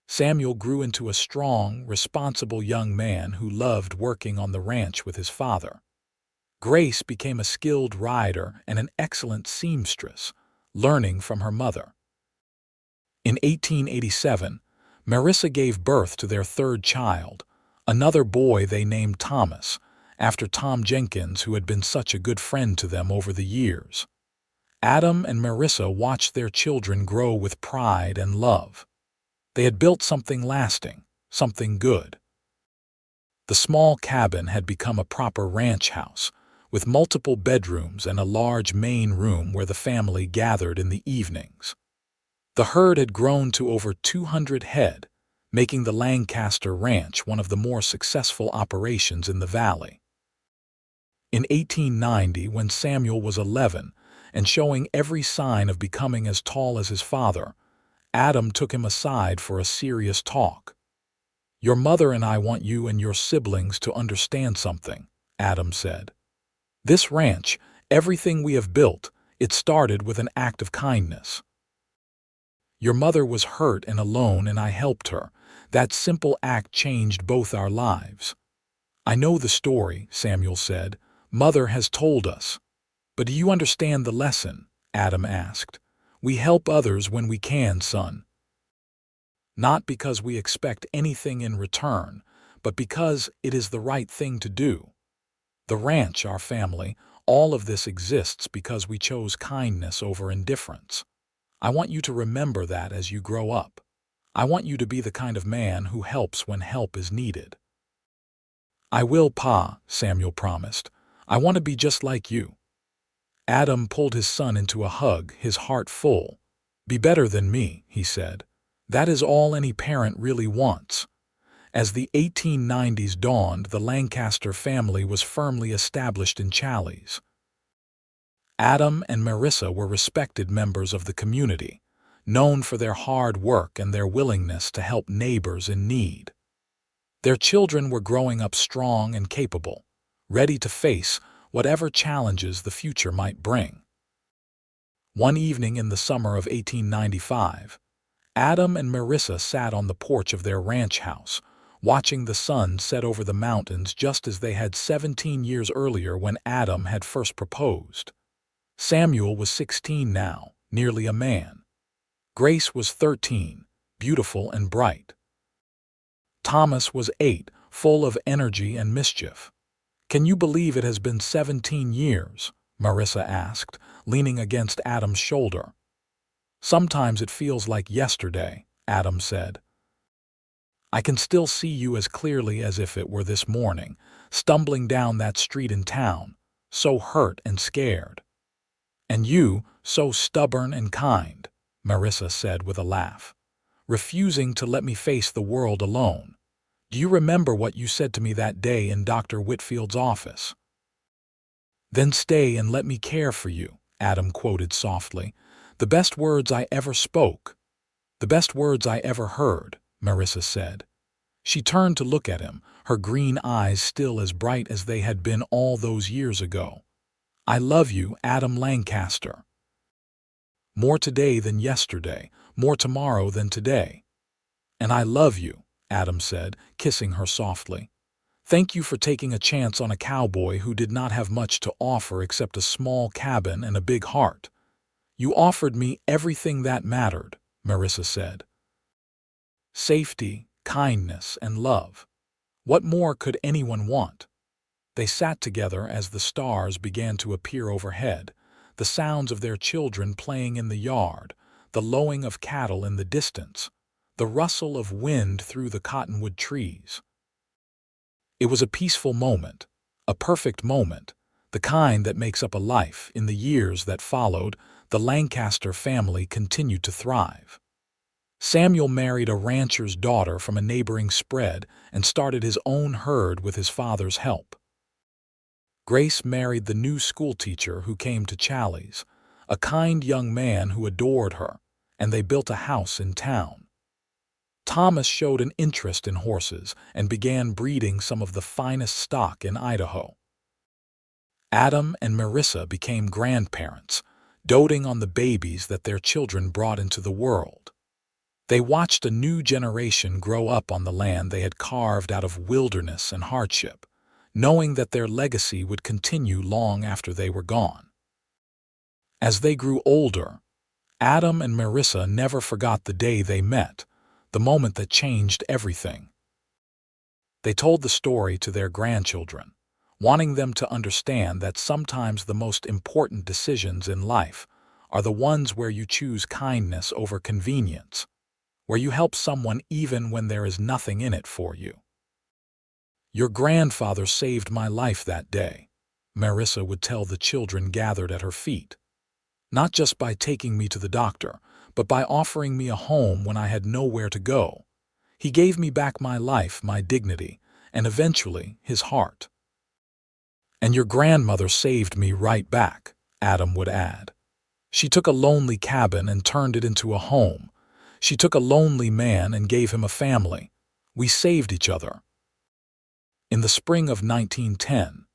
Samuel grew into a strong, responsible young man who loved working on the ranch with his father. Grace became a skilled rider and an excellent seamstress, learning from her mother. In 1887, Marissa gave birth to their 3rd child, another boy they named Thomas, after Tom Jenkins, who had been such a good friend to them over the years. Adam and Marissa watched their children grow with pride and love. They had built something lasting, something good. The small cabin had become a proper ranch house, with multiple bedrooms and a large main room where the family gathered in the evenings. The herd had grown to over 200 head, making the Lancaster Ranch one of the more successful operations in the valley. In 1890, when Samuel was 11 and showing every sign of becoming as tall as his father, Adam took him aside for a serious talk. "Your mother and I want you and your siblings to understand something," Adam said. "This ranch, everything we have built, it started with an act of kindness. Your mother was hurt and alone, and I helped her. That simple act changed both our lives." "I know the story," Samuel said. "Mother has told us." "But do you understand the lesson?" Adam asked. "We help others when we can, son. Not because we expect anything in return, but because it is the right thing to do. The ranch, our family, all of this exists because we chose kindness over indifference. I want you to remember that as you grow up. I want you to be the kind of man who helps when help is needed." "I will, Pa," Samuel promised. "I want to be just like you." Adam pulled his son into a hug, his heart full. "Be better than me," he said. "That is all any parent really wants." As the 1890s dawned, the Lancaster family was firmly established in Challies. Adam and Marissa were respected members of the community, known for their hard work and their willingness to help neighbors in need. Their children were growing up strong and capable, ready to face whatever challenges the future might bring. One evening in the summer of 1895, Adam and Marissa sat on the porch of their ranch house, watching the sun set over the mountains just as they had 17 years earlier when Adam had first proposed. Samuel was 16 now, nearly a man. Grace was 13, beautiful and bright. Thomas was 8, full of energy and mischief. "Can you believe it has been 17 years?" Marissa asked, leaning against Adam's shoulder. "Sometimes it feels like yesterday," Adam said. "I can still see you as clearly as if it were this morning, stumbling down that street in town, so hurt and scared. And you, so stubborn and kind," Marissa said with a laugh, "refusing to let me face the world alone. Do you remember what you said to me that day in Dr. Whitfield's office?" "Then stay and let me care for you," Adam quoted softly. "The best words I ever spoke." "The best words I ever heard," Marissa said. She turned to look at him, her green eyes still as bright as they had been all those years ago. "I love you, Adam Lancaster. More today than yesterday, more tomorrow than today." "And I love you," Adam said, kissing her softly. "Thank you for taking a chance on a cowboy who did not have much to offer except a small cabin and a big heart. You offered me everything that mattered," Marissa said. "Safety, kindness, and love. What more could anyone want?" They sat together as the stars began to appear overhead, the sounds of their children playing in the yard, the lowing of cattle in the distance, the rustle of wind through the cottonwood trees. It was a peaceful moment, a perfect moment, the kind that makes up a life. In the years that followed, the Lancaster family continued to thrive. Samuel married a rancher's daughter from a neighboring spread and started his own herd with his father's help. Grace married the new schoolteacher who came to Challies, a kind young man who adored her, and they built a house in town. Thomas showed an interest in horses and began breeding some of the finest stock in Idaho. Adam and Marissa became grandparents, doting on the babies that their children brought into the world. They watched a new generation grow up on the land they had carved out of wilderness and hardship, knowing that their legacy would continue long after they were gone. As they grew older, Adam and Marissa never forgot the day they met, the moment that changed everything. They told the story to their grandchildren, wanting them to understand that sometimes the most important decisions in life are the ones where you choose kindness over convenience, where you help someone even when there is nothing in it for you. "Your grandfather saved my life that day," Marissa would tell the children gathered at her feet. "Not just by taking me to the doctor, but by offering me a home when I had nowhere to go. He gave me back my life, my dignity, and eventually his heart." "And your grandmother saved me right back," Adam would add. "She took a lonely cabin and turned it into a home. She took a lonely man and gave him a family. We saved each other." In the spring of 1910,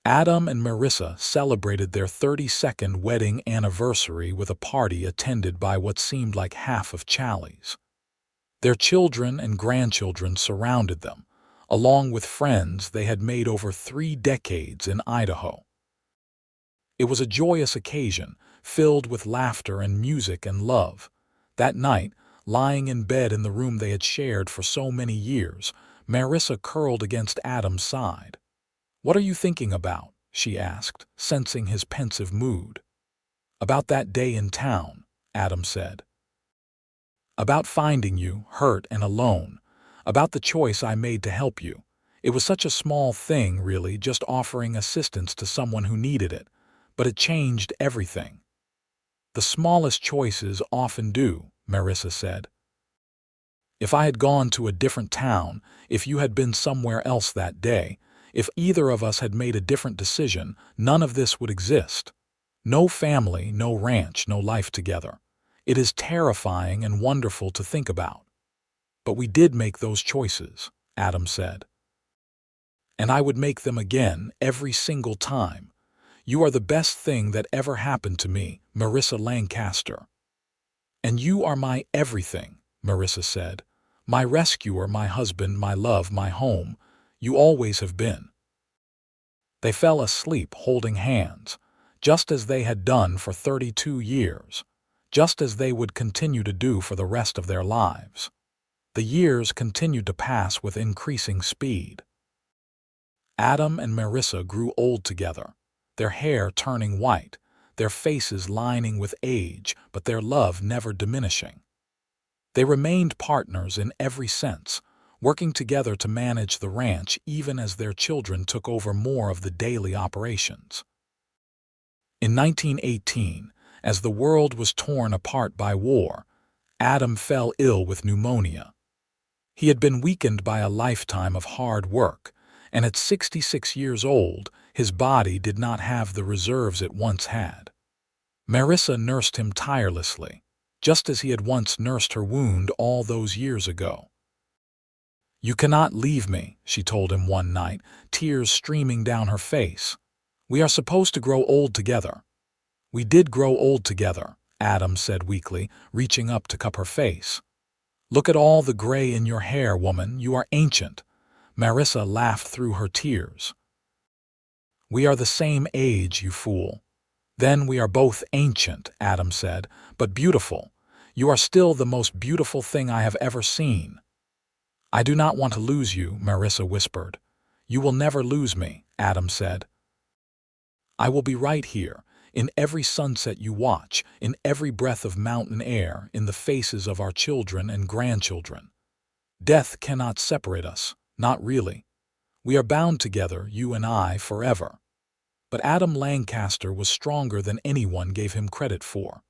Adam and Marissa celebrated their 32nd wedding anniversary with a party attended by what seemed like half of Challies. Their children and grandchildren surrounded them, along with friends they had made over 3 decades in Idaho. It was a joyous occasion, filled with laughter and music and love. That night, lying in bed in the room they had shared for so many years, Marissa curled against Adam's side. "What are you thinking about?" she asked, sensing his pensive mood. "About that day in town," Adam said. "About finding you, hurt and alone. About the choice I made to help you. It was such a small thing, really, just offering assistance to someone who needed it, but it changed everything." "The smallest choices often do," Marissa said. "If I had gone to a different town, if you had been somewhere else that day, if either of us had made a different decision, none of this would exist. No family, no ranch, no life together. It is terrifying and wonderful to think about. But we did make those choices," Adam said. "And I would make them again every single time," You are the best thing that ever happened to me, Marissa Lancaster. And you are my everything, Marissa said. My rescuer, my husband, my love, my home. You always have been. They fell asleep holding hands, just as they had done for 32 years, just as they would continue to do for the rest of their lives. The years continued to pass with increasing speed. Adam and Marissa grew old together, their hair turning white, their faces lining with age, but their love never diminishing. They remained partners in every sense, working together to manage the ranch even as their children took over more of the daily operations. In 1918, as the world was torn apart by war, Adam fell ill with pneumonia. He had been weakened by a lifetime of hard work, and at 66 years old, his body did not have the reserves it once had. Marissa nursed him tirelessly, just as he had once nursed her wound all those years ago. "You cannot leave me," she told him one night, tears streaming down her face. "We are supposed to grow old together." "We did grow old together," Adam said weakly, reaching up to cup her face. "Look at all the gray in your hair, woman. You are ancient." Marissa laughed through her tears. "We are the same age, you fool." "Then we are both ancient," Adam said, "but beautiful. You are still the most beautiful thing I have ever seen." "I do not want to lose you," Marissa whispered. "You will never lose me," Adam said. "I will be right here, in every sunset you watch, in every breath of mountain air, in the faces of our children and grandchildren. Death cannot separate us, not really. We are bound together, you and I, forever." But Adam Lancaster was stronger than anyone gave him credit for.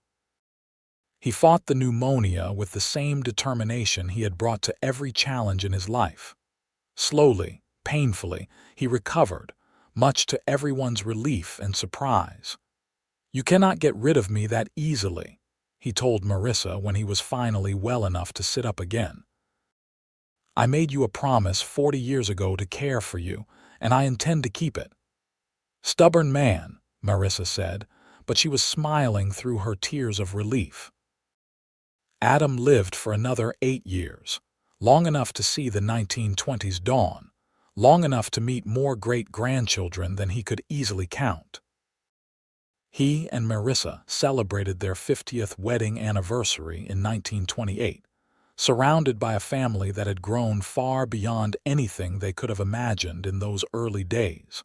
He fought the pneumonia with the same determination he had brought to every challenge in his life. Slowly, painfully, he recovered, much to everyone's relief and surprise. "You cannot get rid of me that easily," he told Marissa when he was finally well enough to sit up again. "I made you a promise 40 years ago to care for you, and I intend to keep it." "Stubborn man," Marissa said, but she was smiling through her tears of relief. Adam lived for another 8 years, long enough to see the 1920s dawn, long enough to meet more great-grandchildren than he could easily count. He and Marissa celebrated their 50th wedding anniversary in 1928, surrounded by a family that had grown far beyond anything they could have imagined in those early days.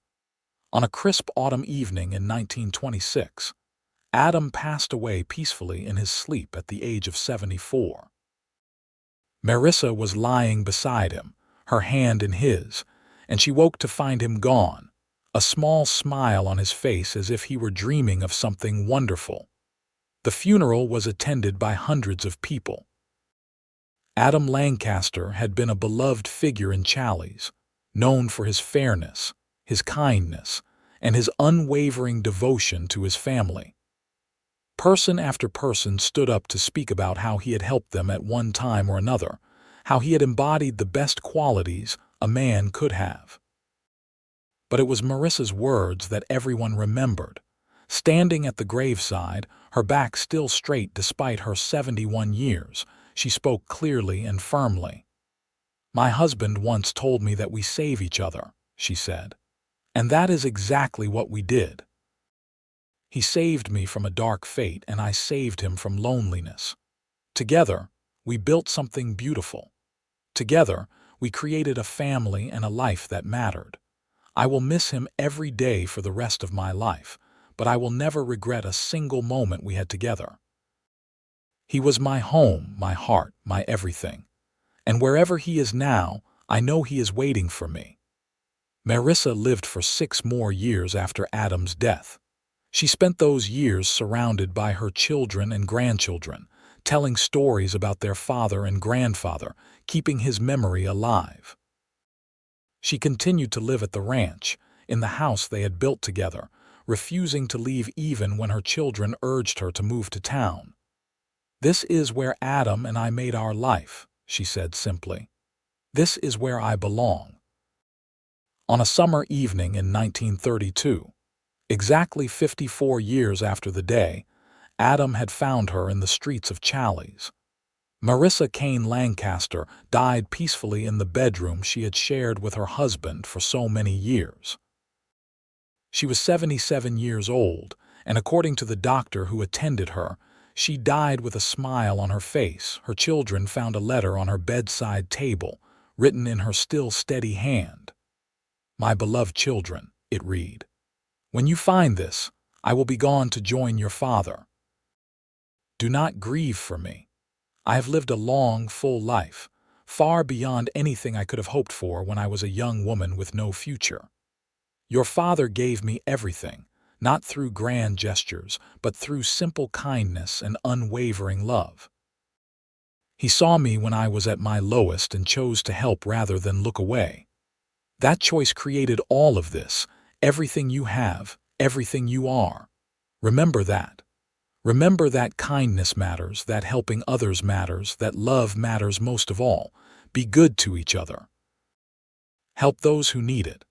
On a crisp autumn evening in 1926, Adam passed away peacefully in his sleep at the age of 74. Marissa was lying beside him, her hand in his, and she woke to find him gone, a small smile on his face as if he were dreaming of something wonderful. The funeral was attended by hundreds of people. Adam Lancaster had been a beloved figure in Challis, known for his fairness, his kindness, and his unwavering devotion to his family. Person after person stood up to speak about how he had helped them at one time or another, how he had embodied the best qualities a man could have. But it was Marissa's words that everyone remembered. Standing at the graveside, her back still straight despite her 71 years, she spoke clearly and firmly. "My husband once told me that we save each other," she said. "And that is exactly what we did. He saved me from a dark fate, and I saved him from loneliness. Together, we built something beautiful. Together, we created a family and a life that mattered. I will miss him every day for the rest of my life, but I will never regret a single moment we had together. He was my home, my heart, my everything. And wherever he is now, I know he is waiting for me." Marissa lived for 6 more years after Adam's death. She spent those years surrounded by her children and grandchildren, telling stories about their father and grandfather, keeping his memory alive. She continued to live at the ranch, in the house they had built together, refusing to leave even when her children urged her to move to town. "This is where Adam and I made our life," she said simply. "This is where I belong." On a summer evening in 1932, Exactly 54 years after the day, Adam had found her in the streets of Challis. Marissa Kane Lancaster died peacefully in the bedroom she had shared with her husband for so many years. She was 77 years old, and according to the doctor who attended her, she died with a smile on her face. Her children found a letter on her bedside table, written in her still steady hand. "My beloved children," it read, "when you find this, I will be gone to join your Father. Do not grieve for me. I have lived a long, full life, far beyond anything I could have hoped for when I was a young woman with no future. Your Father gave me everything, not through grand gestures, but through simple kindness and unwavering love. He saw me when I was at my lowest and chose to help rather than look away. That choice created all of this, everything you have, everything you are. Remember that. Remember that kindness matters, that helping others matters, that love matters most of all. Be good to each other. Help those who need it.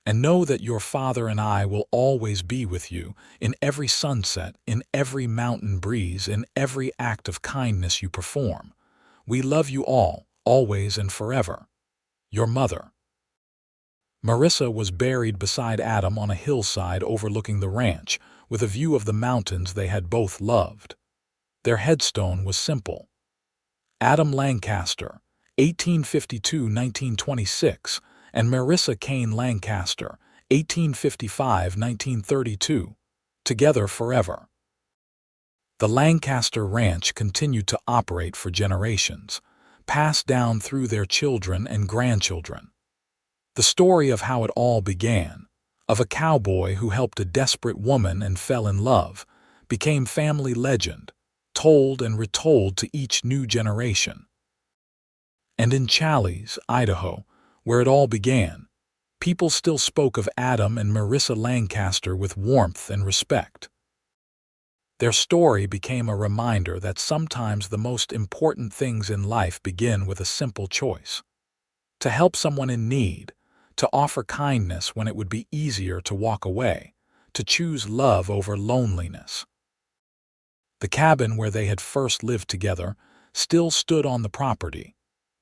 And know that your Father and I will always be with you in every sunset, in every mountain breeze, in every act of kindness you perform. We love you all, always and forever. Your mother." Marissa was buried beside Adam on a hillside overlooking the ranch, with a view of the mountains they had both loved. Their headstone was simple. Adam Lancaster, 1852–1926, and Marissa Kane Lancaster, 1855–1932, together forever. The Lancaster Ranch continued to operate for generations, passed down through their children and grandchildren. The story of how it all began, of a cowboy who helped a desperate woman and fell in love, became family legend, told and retold to each new generation. And in Challis, Idaho, where it all began, people still spoke of Adam and Marissa Lancaster with warmth and respect. Their story became a reminder that sometimes the most important things in life begin with a simple choice: to help someone in need, to offer kindness when it would be easier to walk away, to choose love over loneliness. The cabin where they had first lived together still stood on the property,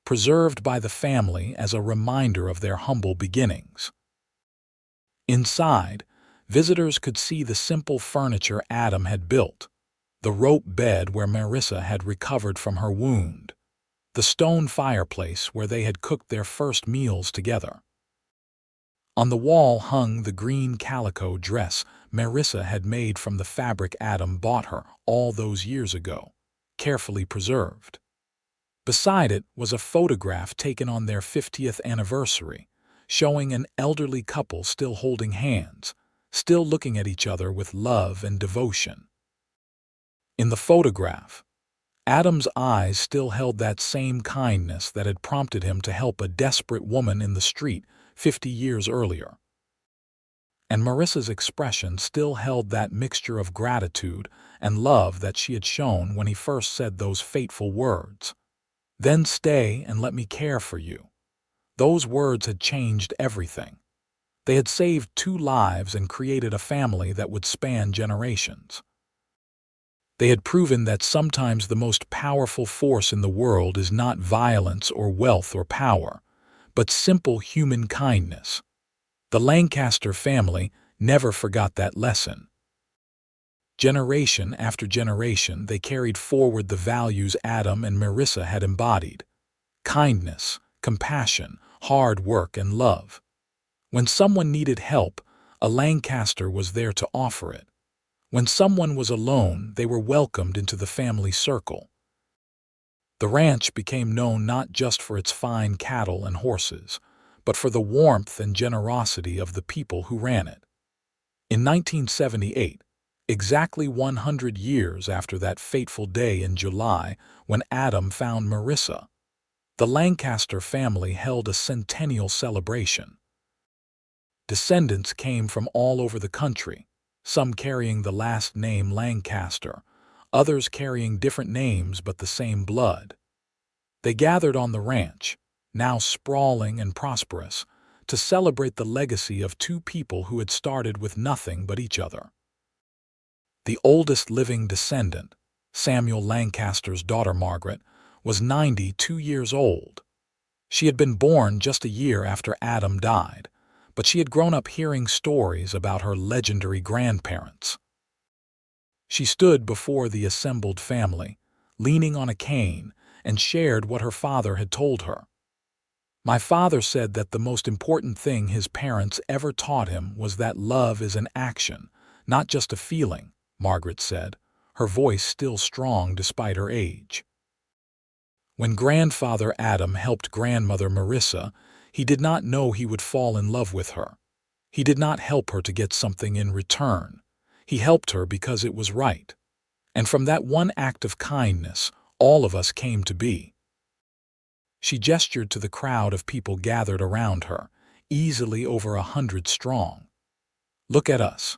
preserved by the family as a reminder of their humble beginnings. Inside, visitors could see the simple furniture Adam had built, the rope bed where Marissa had recovered from her wound, the stone fireplace where they had cooked their first meals together. On the wall hung the green calico dress Marissa had made from the fabric Adam bought her all those years ago, carefully preserved. Beside it was a photograph taken on their 50th anniversary, showing an elderly couple still holding hands, still looking at each other with love and devotion. In the photograph, Adam's eyes still held that same kindness that had prompted him to help a desperate woman in the street 50 years earlier. And Marissa's expression still held that mixture of gratitude and love that she had shown when he first said those fateful words, "Then stay and let me care for you." Those words had changed everything. They had saved 2 lives and created a family that would span generations. They had proven that sometimes the most powerful force in the world is not violence or wealth or power, but simple human kindness. The Lancaster family never forgot that lesson. Generation after generation, they carried forward the values Adam and Marissa had embodied: kindness, compassion, hard work, and love. When someone needed help, a Lancaster was there to offer it. When someone was alone, they were welcomed into the family circle. The ranch became known not just for its fine cattle and horses, but for the warmth and generosity of the people who ran it. In 1978, exactly 100 years after that fateful day in July when Adam found Marissa, the Lancaster family held a centennial celebration. Descendants came from all over the country, some carrying the last name Lancaster, others carrying different names but the same blood. They gathered on the ranch, now sprawling and prosperous, to celebrate the legacy of two people who had started with nothing but each other. The oldest living descendant, Samuel Lancaster's daughter Margaret, was 92 years old. She had been born just a year after Adam died, but she had grown up hearing stories about her legendary grandparents. She stood before the assembled family, leaning on a cane, and shared what her father had told her. "My father said that the most important thing his parents ever taught him was that love is an action, not just a feeling," Margaret said, her voice still strong despite her age. When grandfather Adam helped grandmother Marissa, he did not know he would fall in love with her. He did not help her to get something in return. He helped her because it was right. And from that one act of kindness, all of us came to be. She gestured to the crowd of people gathered around her, easily over 100 strong. "Look at us.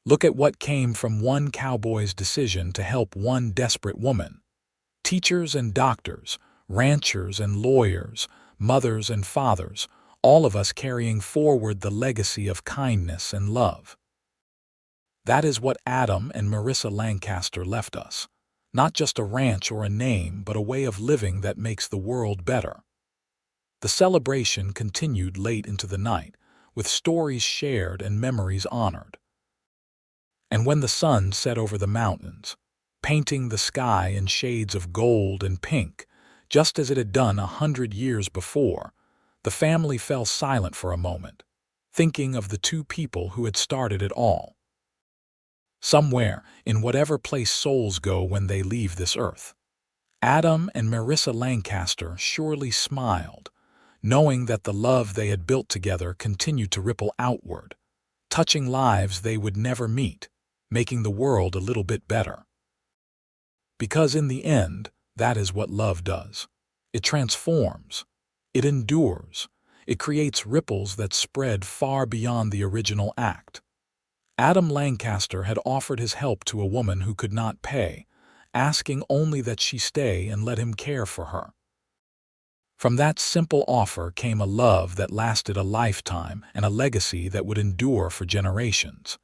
Look at what came from one cowboy's decision to help one desperate woman. Teachers and doctors, ranchers and lawyers, mothers and fathers, all of us carrying forward the legacy of kindness and love." That is what Adam and Marissa Lancaster left us. Not just a ranch or a name, but a way of living that makes the world better. The celebration continued late into the night, with stories shared and memories honored. And when the sun set over the mountains, painting the sky in shades of gold and pink, just as it had done 100 years before, the family fell silent for a moment, thinking of the two people who had started it all. Somewhere, in whatever place souls go when they leave this earth, Adam and Marissa Lancaster surely smiled, knowing that the love they had built together continued to ripple outward, touching lives they would never meet, making the world a little bit better. Because in the end, that is what love does. It transforms, it endures, it creates ripples that spread far beyond the original act. Adam Lancaster had offered his help to a woman who could not pay, asking only that she stay and let him care for her. From that simple offer came a love that lasted a lifetime and a legacy that would endure for generations.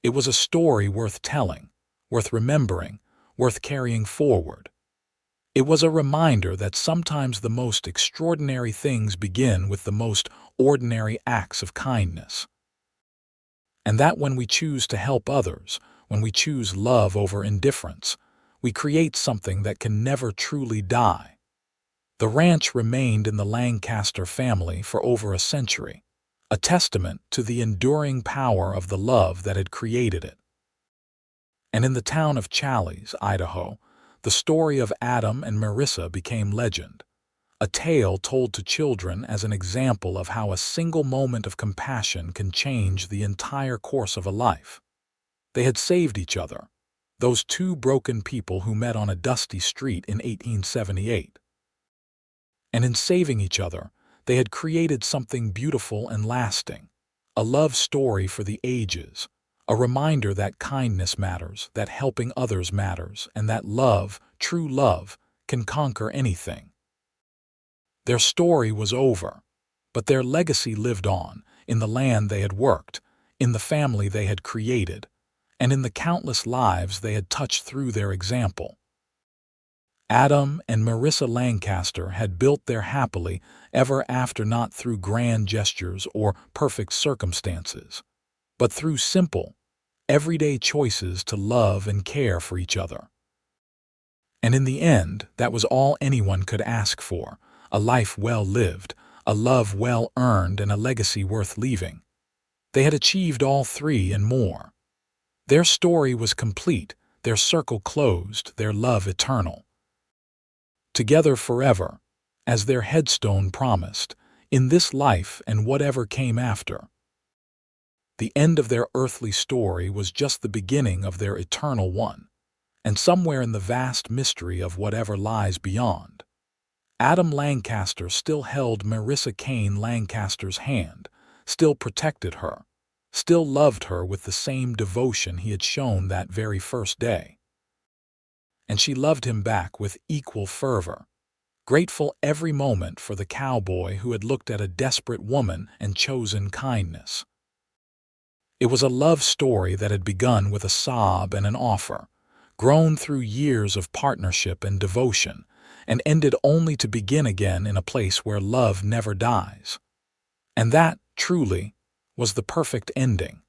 It was a story worth telling, worth remembering, worth carrying forward. It was a reminder that sometimes the most extraordinary things begin with the most ordinary acts of kindness. And that when we choose to help others, when we choose love over indifference, we create something that can never truly die. The ranch remained in the Lancaster family for over a century, a testament to the enduring power of the love that had created it. And in the town of Challis, Idaho, the story of Adam and Marissa became legend, a tale told to children as an example of how a single moment of compassion can change the entire course of a life. They had saved each other, those two broken people who met on a dusty street in 1878. And in saving each other, they had created something beautiful and lasting, a love story for the ages, a reminder that kindness matters, that helping others matters, and that love, true love, can conquer anything. Their story was over, but their legacy lived on, in the land they had worked, in the family they had created, and in the countless lives they had touched through their example. Adam and Marissa Lancaster had built their happily ever after not through grand gestures or perfect circumstances, but through simple, everyday choices to love and care for each other. And in the end, that was all anyone could ask for, a life well lived, a love well earned, and a legacy worth leaving. They had achieved all three and more. Their story was complete, their circle closed, their love eternal. Together forever, as their headstone promised, in this life and whatever came after. The end of their earthly story was just the beginning of their eternal one, and somewhere in the vast mystery of whatever lies beyond, Adam Lancaster still held Marissa Kane Lancaster's hand, still protected her, still loved her with the same devotion he had shown that very first day. And she loved him back with equal fervor, grateful every moment for the cowboy who had looked at a desperate woman and chosen kindness. It was a love story that had begun with a sob and an offer, grown through years of partnership and devotion, and ended only to begin again in a place where love never dies. And that, truly, was the perfect ending.